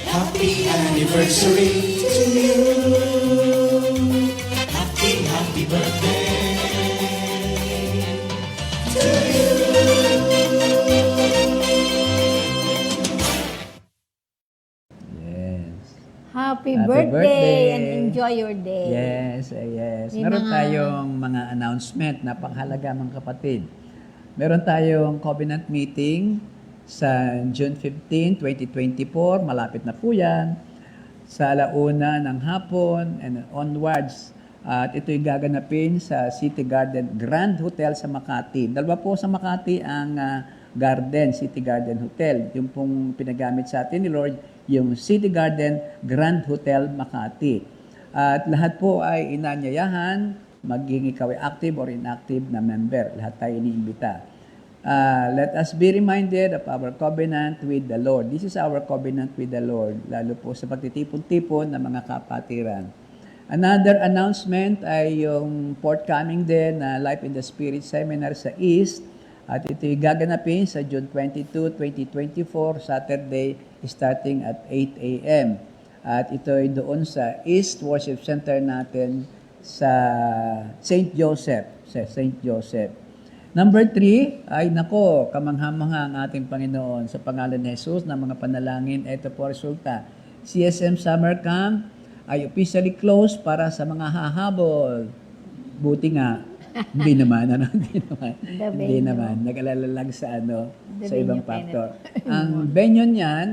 Happy anniversary to you. Happy birthday. Happy Happy birthday birthday. and enjoy your day. Yes. May Meron mga- tayong mga announcement, napakahalaga mga kapatid. Meron tayong covenant meeting sa June 15, 2024. Malapit na po yan. Sa alauna ng hapon and onwards. At ito'y gaganapin sa City Garden Grand Hotel sa Makati. Dalawa po sa Makati ang Garden, City Garden Hotel. Yung pong pinagamit sa atin ni Lord, yung City Garden Grand Hotel Makati. At lahat po ay inanyayahan, maging ikaw ay active or inactive na member. Lahat tayo iniimbita. Let us be reminded of our covenant with the Lord. This is our covenant with the Lord, lalo po sa pagtitipon-tipon ng mga kapatiran. Another announcement ay yung forthcoming din na Life in the Spirit Seminar sa East. At ito'y gaganapin sa June 22, 2024, Saturday, starting at 8 a.m. At ito'y doon sa East Worship Center natin sa St. Joseph. Sa St. Joseph. Number 3, ay nako, kamangha-mangha ang ating Panginoon sa pangalan ni Jesus na mga panalangin. Ito po resulta. CSM Summer Camp ay officially closed para sa mga hahabol. Buti nga, Hindi naman, ano, hindi naman. The Hindi venue. naman. Nag-alala lang sa ano, The sa ibang venue, factor. Kenneth. Ang venue niyan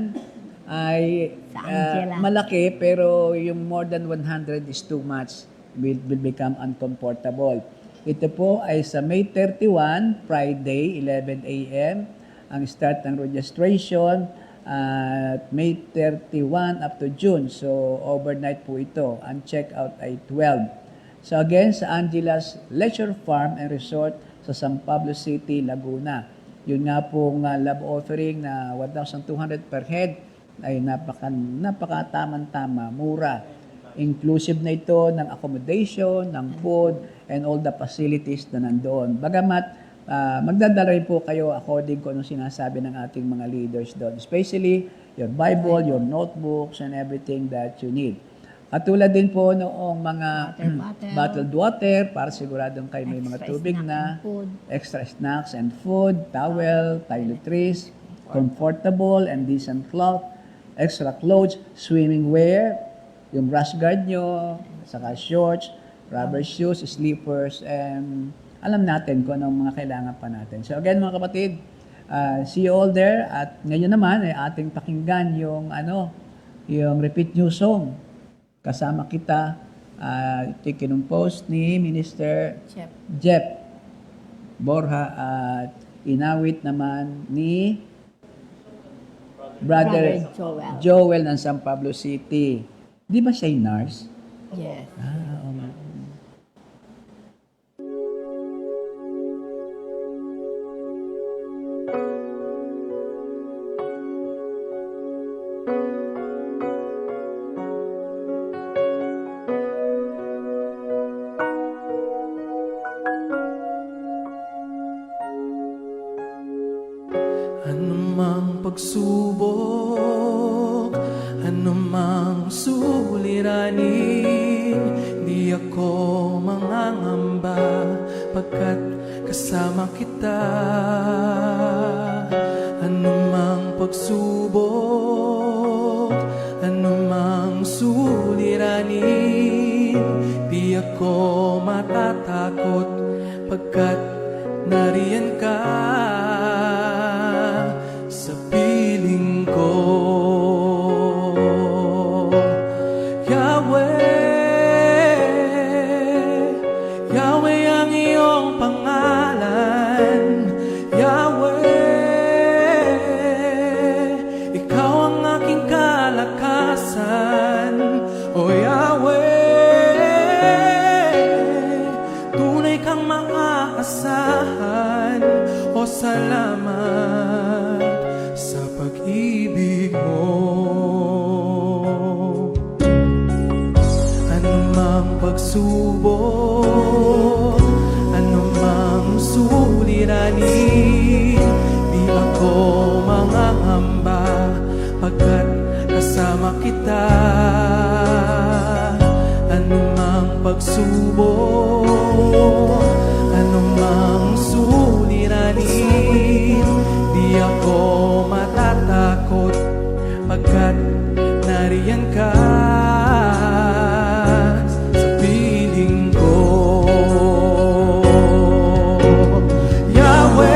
ay Sa Angela. malaki pero yung more than 100 is too much. Will become uncomfortable. Ito po ay sa May 31, Friday, 11 a.m. Ang start ng registration at May 31 up to June. So, overnight po ito. Ang check-out ay 12. So, again, sa Angela's Leisure Farm and Resort sa San Pablo City, Laguna. Yun nga pong love offering na 1,200 per head ay napaka-tamang-tama, mura. Inclusive na ito ng accommodation, ng food, and all the facilities na nandoon. Bagamat, magdadala rin po kayo according kung anong sinasabi ng ating mga leaders doon. Especially, your Bible, your notebooks, and everything that you need. At tulad din po noong mga Water bottled water, para siguradong kayo may mga Extra tubig snack na, and food. extra snacks and food, towel, toiletries, comfortable and decent cloth, extra clothes, swimming wear, yung rash guard nyo, saka shorts, rubber shoes, slippers, and alam natin kung anong mga kailangan pa natin. So again mga kapatid, see you all there. At ngayon naman ay ating pakinggan yung yung repeat new song. Kasama kita, ito kinumpose ni Minister Chef. Jeff Borja at inawit naman ni Brother Brother Joel. Joel ng San Pablo City. Di ba siya yung nurse? Yes. Oo nga. Anumang pagsubok, anumang suliranin, di ako mangangamba pagkat kasama kita. Anumang pagsubok, anumang suliranin, di ako matatakot pagkat nariyan ka sa piling ko. Yahweh, Yahweh ang iyong pangalan. Yahweh, ikaw ang aking kalakasan. O Yahweh, tunay kang maaasahan. O salamat sa pag-ibig mo. Anumang pagsubok, anumang suliranin, di ako mangangamba pagkat kasama kita. Anumang pagsubok, anumang suliranin, di ako matatakot pagkat nariyan ka sa piling ko. Yahweh,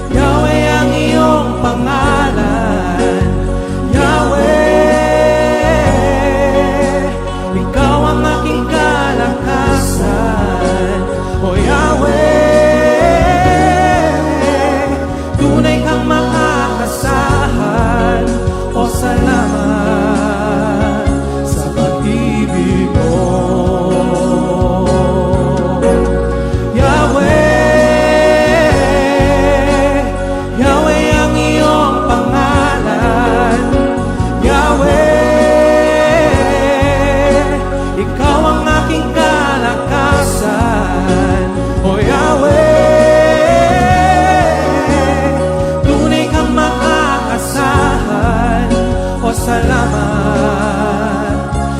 Yahweh ang iyong pangalan. Yahweh, ikaw ang aking kalakasan. O Yahweh, tunay kang makakasahan. O salamat sa pag-ibig mo. Yahweh, Yahweh ang iyong pangalan. Yahweh, ikaw ang aking kalakasan. O Yahweh, tunay kang makakasahan. O salamat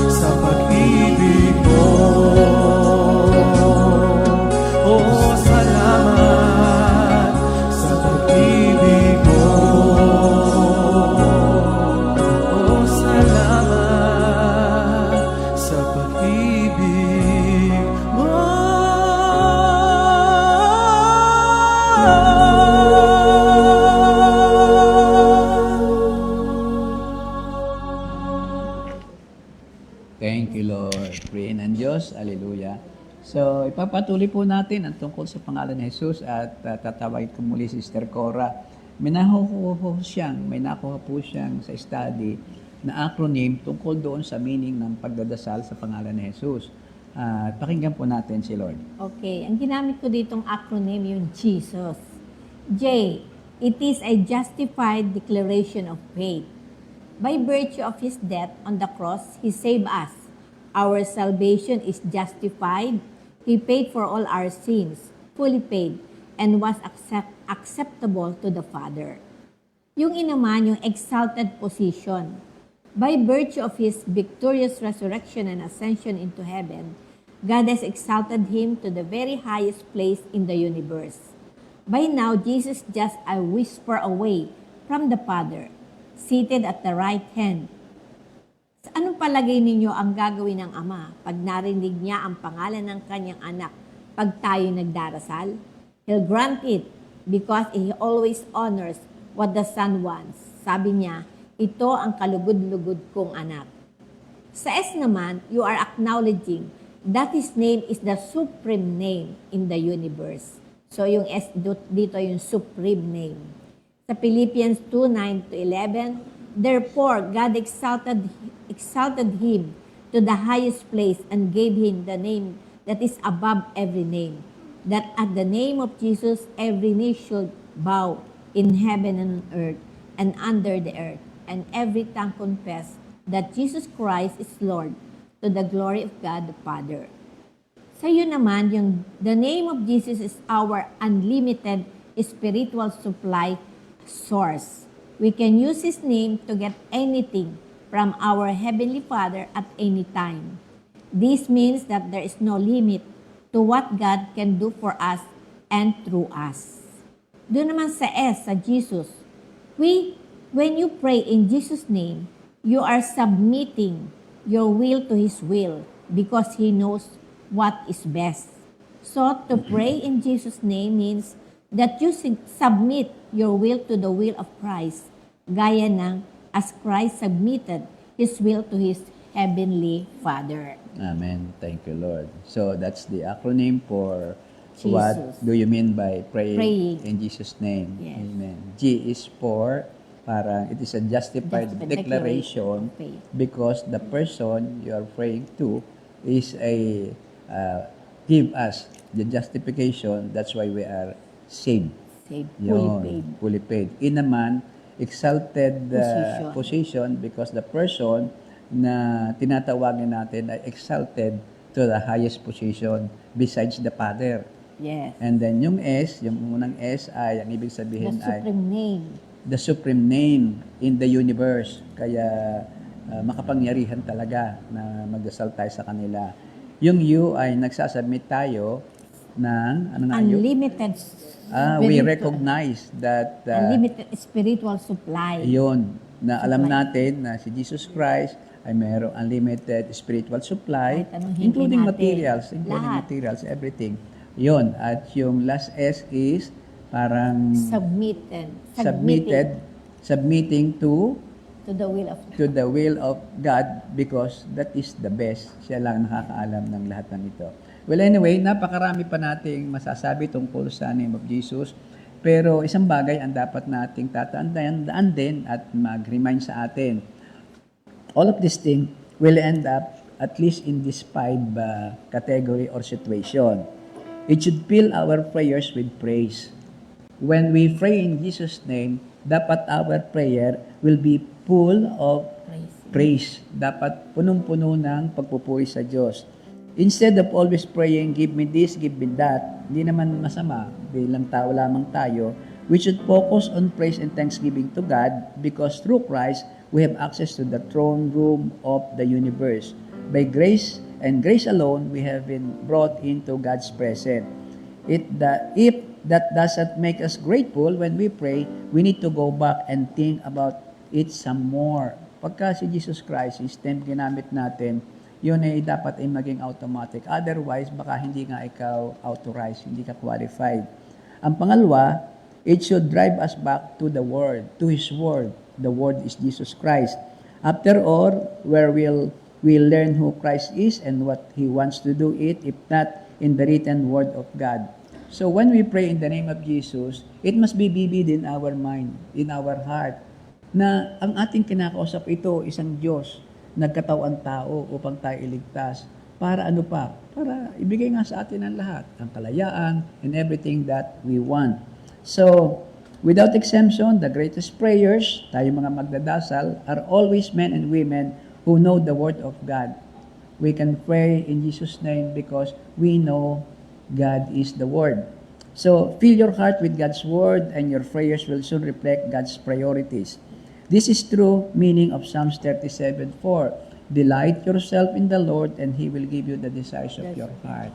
sa pag-ibig mo. O salamat sa pag-ibig mo. O salamat sa pag-ibig Thank you, Lord. Prayin ang Diyos. Hallelujah. So, ipapatuloy po natin ang tungkol sa pangalan ni Jesus at tatawagin ko muli si Sister Cora. May nakuha po siyang sa study na acronym tungkol doon sa meaning ng pagdadasal sa pangalan ni Jesus. Pakinggan po natin si Lord. Okay, ang ginamit ko ditong acronym yung Jesus. J, it is a justified declaration of faith. By virtue of His death on the cross, He saved us. Our salvation is justified. He paid for all our sins, fully paid, and was acceptable to the Father. Yung inaman, yung exalted position. By virtue of His victorious resurrection and ascension into heaven, God has exalted Him to the very highest place in the universe. By now, Jesus is just a whisper away from the Father, seated at the right hand. Sa anong palagay ninyo ang gagawin ng Ama pag narinig niya ang pangalan ng kanyang anak pag tayo nagdarasal? He'll grant it because He always honors what the Son wants. Sabi niya, ito ang kalugod-lugod kong anak. Sa S naman, you are acknowledging that His name is the supreme name in the universe. So yung S dito yung supreme name. Sa Philippians 2:9-11, therefore God exalted Him to the highest place and gave Him the name that is above every name, that at the name of Jesus every knee should bow in heaven and on earth and under the earth, and every tongue confess that Jesus Christ is Lord, to the glory of God the Father. Sa iyo naman, the name of Jesus is our unlimited spiritual supply source. We can use His name to get anything from our Heavenly Father at any time. This means that there is no limit to what God can do for us and through us. Doon naman sa S, sa Jesus, when you pray in Jesus' name, you are submitting your will to His will because He knows what is best. So, to pray in Jesus' name means that you submit your will to the will of Christ, gaya ng as Christ submitted His will to His Heavenly Father. Amen. Thank you, Lord. So, that's the acronym for Jesus. what do you mean by praying Praying. in Jesus' name. Yes. Amen. G is for, parang it is a justified Justified declaration declaration of faith. because the person you are praying to is give us the justification. That's why we are saved. Saved, Yun, fully paid. fully paid. In naman, exalted Position. position because the person na tinatawagan natin ay exalted to the highest position besides the Father. Yes. And then yung S, yung unang S ay, ang ibig The sabihin ay supreme name. the supreme name in the universe. Kaya makapangyarihan talaga na magdasal tayo sa kanila. Yung U ay nagsasubmit tayo ng, ano nga yun? Unlimited We spiritual- recognize that unlimited spiritual supply. yun, na alam Supply. natin na si Jesus Christ ay mayroong unlimited spiritual supply, Kahit anong hingin including natin. Lahat. materials, everything. Yun, at yung last S is parang submitting to the will of the will of God because that is the best. Siya lang nakakaalam ng lahat ng ito. Well, anyway, napakarami pa nating masasabi tungkol sa name of Jesus. Pero isang bagay ang dapat nating tatandaan din at mag-remind sa atin. All of these things will end up at least in this 5 category or situation. It should fill our prayers with praise. When we pray in Jesus' name, dapat our prayer will be full of praise. Dapat punong-puno ng pagpupuri sa Diyos. Instead of always praying, give me this, give me that, hindi naman masama, bilang tao lamang tayo, we should focus on praise and thanksgiving to God because through Christ, we have access to the throne room of the universe. By grace and grace alone, we have been brought into God's presence. If that doesn't make us grateful when we pray, we need to go back and think about it some more. Pagka si Jesus Christ, system ginamit natin, yun ay dapat ay maging automatic. Otherwise, baka hindi nga ikaw authorized, hindi ka qualified. Ang pangalawa, it should drive us back to the Word, to His Word. The Word is Jesus Christ. After all, where will we learn who Christ is and what He wants to do it, if not in the written Word of God. So when we pray in the name of Jesus, it must be vivid in our mind, in our heart, na ang ating kinakausap ito, isang Diyos, nagkatawang tao upang tayo iligtas. Para ano pa? Para ibigay nga sa atin ang lahat, ang kalayaan and everything that we want. So, without exemption, the greatest prayers, tayo mga magdadasal, are always men and women who know the Word of God. We can pray in Jesus' name because we know God is the Word. So, fill your heart with God's Word and your prayers will soon reflect God's priorities. This is true meaning of Psalms 37:4. Delight yourself in the Lord and He will give you the desires of your heart.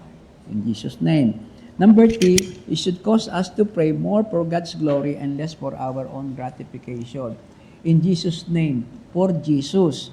In Jesus' name. Number 3, it should cause us to pray more for God's glory and less for our own gratification. In Jesus' name, for Jesus.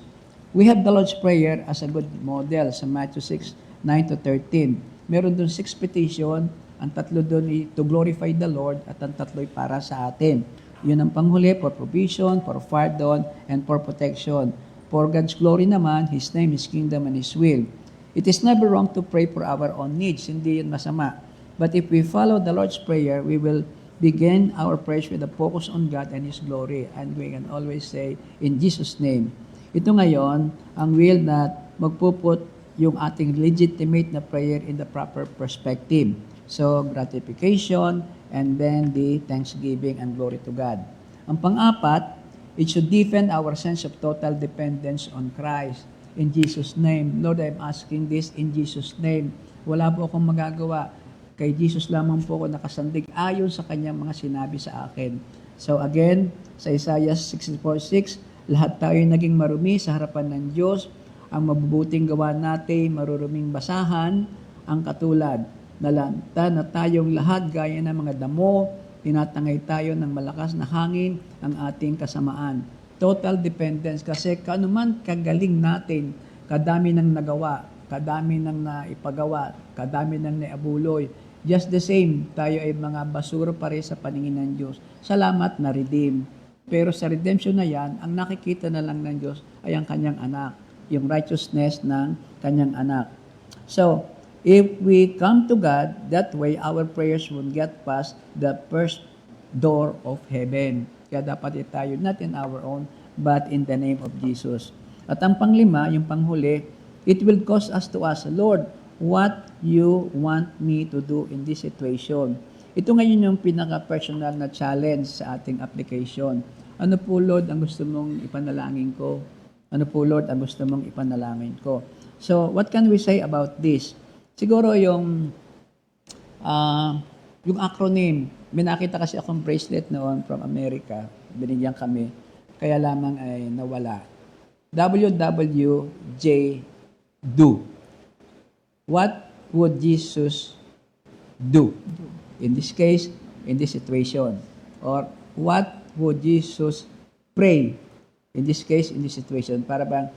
We have the Lord's Prayer as a good model sa Matthew 6:9-13. Meron doon 6 petition, ang 3 doon to glorify the Lord at ang 3 para sa atin. Yun ang panghuli, for provision, for pardon, and for protection. For God's glory naman, His name, His kingdom, and His will. It is never wrong to pray for our own needs. Hindi yun masama. But if we follow the Lord's Prayer, we will begin our prayers with a focus on God and His glory. And we can always say, in Jesus' name. Ito ngayon, ang will na magpuput yung ating legitimate na prayer in the proper perspective. So, gratification, and then the thanksgiving and glory to God. Ang pang-apat, it should deepen our sense of total dependence on Christ. In Jesus' name. Lord, I'm asking this in Jesus' name. Wala po akong magagawa. Kay Jesus lamang po ako nakasandig ayon sa kanyang mga sinabi sa akin. So again, sa Isaiah 64:6, lahat tayo naging marumi sa harapan ng Diyos. Ang mabubuting gawa natin, maruruming basahan, ang katulad. Nalanta na tayong lahat gaya ng mga damo, tinatangay tayo ng malakas na hangin ang ating kasamaan. Total dependence kasi kanuman kagaling natin, kadami ng nagawa, kadami ng naipagawa, kadami ng naiabuloy, just the same, tayo ay mga basura pa rin sa paningin ng Diyos. Salamat na redeem. Pero sa redemption na yan, ang nakikita na lang ng Diyos ay ang kanyang anak, yung righteousness ng kanyang anak. So, if we come to God, that way our prayers will get past the first door of heaven. Kaya dapat tayo not in our own, but in the name of Jesus. At ang panglima, yung panghuli, it will cause us to ask, Lord, what you want me to do in this situation? Ito ngayon yung pinaka-personal na challenge sa ating application. Ano po, Lord, ang gusto mong ipanalangin ko? Ano po, Lord, ang gusto mong ipanalangin ko? So, what can we say about this? Siguro yung acronym, may nakita kasi akong bracelet noon from America, binigyan kami, kaya lamang ay nawala. WWJ do. What would Jesus do? In this case, in this situation. Or what would Jesus pray? In this case, in this situation. Para bang,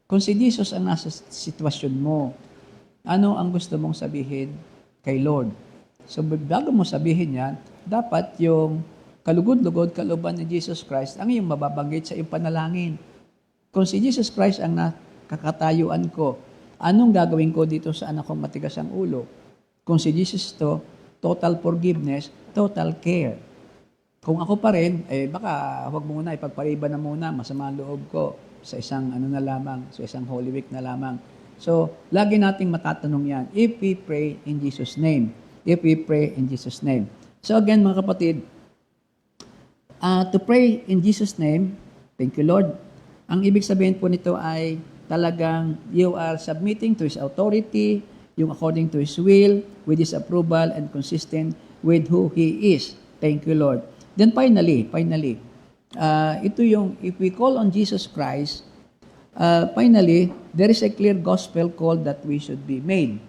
kung si Jesus ang nasa sitwasyon mo, ano ang gusto mong sabihin kay Lord? So, bago mo sabihin yan, dapat yung kalugod-lugod, kalooban ni Jesus Christ ang iyong mababanggit sa iyong panalangin. Kung si Jesus Christ ang nakakatayuan ko, anong gagawin ko dito sa anak kong matigas ang ulo? Kung si Jesus to, total forgiveness, total care. Kung ako pa rin, baka huwag muna, ipagpariba na muna, masama ang loob ko sa isang na lamang, sa isang Holy Week na lamang. So, lagi nating matatanong yan, if we pray in Jesus' name. If we pray in Jesus' name. So again, mga kapatid, to pray in Jesus' name, thank you, Lord. Ang ibig sabihin po nito ay talagang you are submitting to His authority, yung according to His will, with His approval, and consistent with who He is. Thank you, Lord. Then finally, ito yung, if we call on Jesus Christ, finally, there is a clear gospel call that we should be made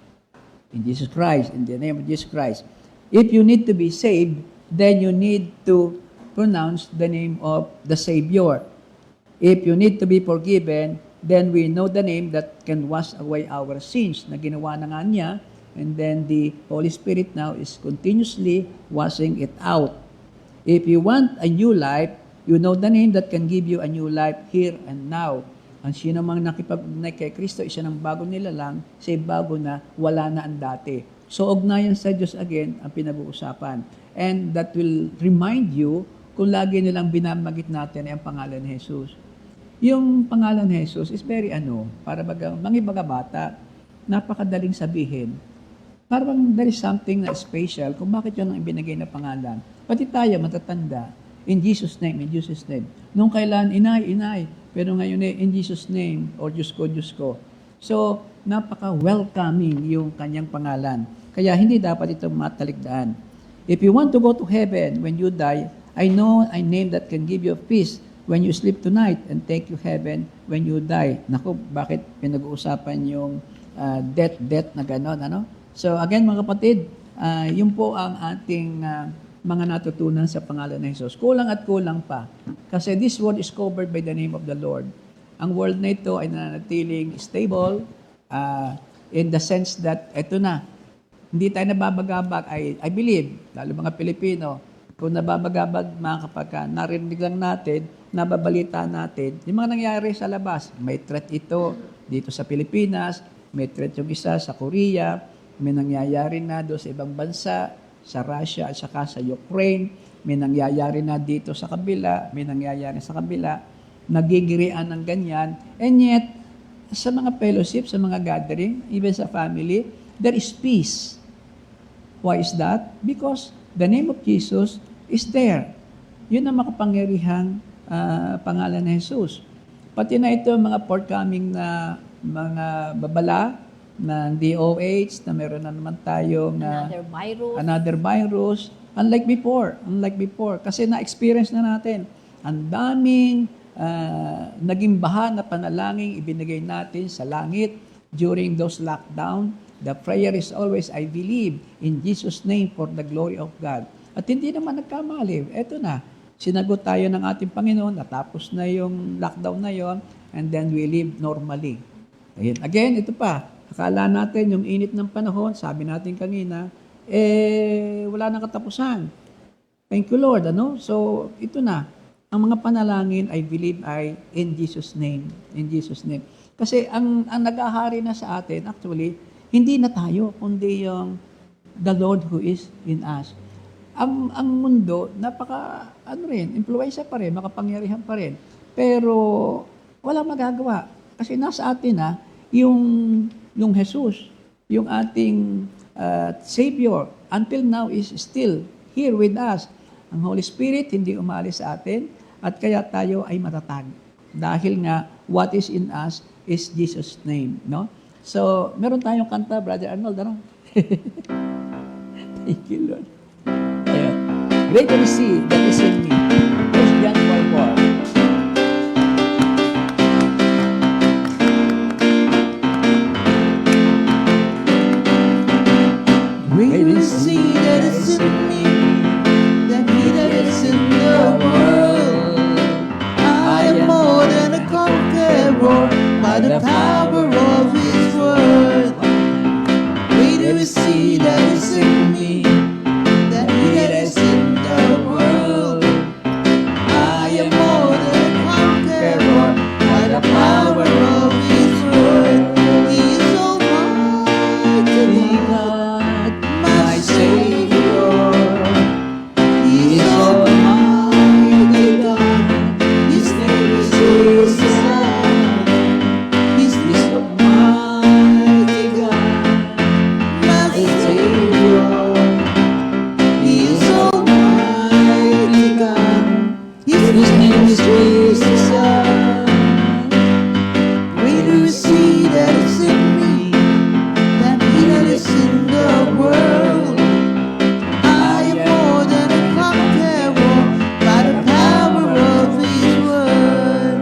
in Jesus Christ, in the name of Jesus Christ. If you need to be saved, then you need to pronounce the name of the Savior. If you need to be forgiven, then we know the name that can wash away our sins na ginawa na nga niya, and then the Holy Spirit now is continuously washing it out. If you want a new life, you know the name that can give you a new life here and now. Ang sino mang nakipag-ugnay kay Kristo, isa ng bago nilalang, say bago na, wala na ang dati. So, ugnayan sa Diyos again ang pinag-uusapan. And that will remind you kung lagi nilang binamagit natin ay ang pangalan ni Jesus. Yung pangalan ni Jesus is very para bagang mga ibaga bata, napakadaling sabihin. Parang there is something na special kung bakit yun ang ibinigay na pangalan. Pati tayo matatanda, in Jesus' name, in Jesus' name. Nung kailan, inay. Pero ngayon in Jesus' name, or Diyos ko. So, napaka-welcoming yung kanyang pangalan. Kaya hindi dapat ito matalikdaan. If you want to go to heaven when you die, I know a name that can give you peace when you sleep tonight and take you heaven when you die. Naku, bakit pinag-uusapan yung death na gano'n, So again, mga kapatid, yun po ang ating mga natutunan sa pangalan ng Jesus. Kulang at kulang pa. Kasi this world is covered by the name of the Lord. Ang world na ito ay nananatiling stable in the sense that eto na, hindi tayo nababagabag. I believe, lalo mga Pilipino, kung nababagabag mga kapag narinig lang natin, nababalita natin, yung mga nangyari sa labas. May threat ito dito sa Pilipinas, may threat yung isa sa Korea, may nangyayari na doon sa ibang bansa, sa Russia at saka sa Ukraine, may nangyayari na dito sa kabila, may nangyayari sa kabila, nagigirian ng ganyan, and yet, sa mga fellowship, sa mga gathering, even sa family, there is peace. Why is that? Because the name of Jesus is there. Yun ang makapangyarihang pangalan ni Jesus. Pati na ito mga forthcoming na mga babala ng DOH na meron na naman tayong another virus. Unlike before. Kasi na-experience na natin. Ang daming naging baha na panalangin ibinigay natin sa langit during those lockdown. The prayer is always, I believe in Jesus' name for the glory of God. At hindi naman nagkamali. Eto na, sinagot tayo ng ating Panginoon, natapos na yung lockdown na yon, and then we live normally. Again, ito pa, akala natin yung init ng panahon, sabi natin kanina, wala nang katapusan. Thank you, Lord. So, ito na. Ang mga panalangin, I believe, ay in Jesus' name. In Jesus' name. Kasi ang nag-ahari na sa atin, actually, hindi na tayo, kundi yung the Lord who is in us. Ang mundo, influensya pa rin, makapangyarihan pa rin. Pero, wala magagawa. Kasi nasa atin yung Jesus, yung ating Savior, until now is still here with us. Ang Holy Spirit hindi umalis sa atin at kaya tayo ay matatag. Dahil nga, what is in us is Jesus' name. No? So, meron tayong kanta, Brother Arnold. Thank you, Lord. Ayan. Great to see that is in me. First John 4:4. Great is He that is in me, than he that is in the world. I am more than a conqueror by the power of His word. Greater is He that is in me, than he that is in the world. I am more than a conqueror by the power of His word. He is Almighty God, my Savior. He is Almighty God. His name is Jesus. His name is Almighty God, my Savior. He is Almighty God. His name is Jesus. Greater is He that is in me than he that is in the world. I am more than a conqueror by the power of His word.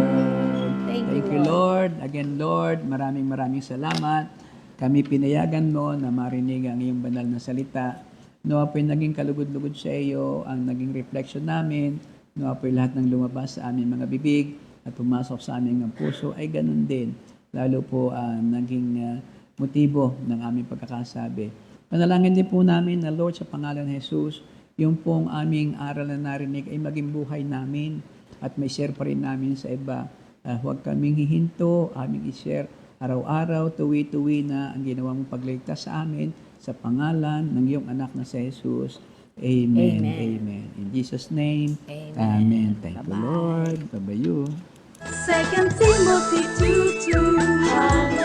Thank you, Lord. Again, Lord, maraming salamat. Kami pinayagan mo na marinig ang iyong banal na salita. Nawa po'y naging kalugod-lugod sa iyo ang naging reflection namin. Nawa po'y lahat ng lumabas sa aming mga bibig at pumasok sa aming mga puso ay ganun din. Lalo po naging motibo ng aming pagkakasabi. Panalangin din po namin na Lord sa pangalan ni Jesus, yung pong aming aral na narinig ay maging buhay namin at may share pa rin namin sa iba. Huwag kaming hihinto, aming i-share araw-araw, tuwi-tuwi na ang ginawa mong pagligtas sa amin sa pangalan ng iyong anak na si Jesus. Amen. Amen. Amen. In Jesus' name, Amen. Amen. Thank you, Bye-bye. Lord. Bye-bye you. 2 Timothy 2:2.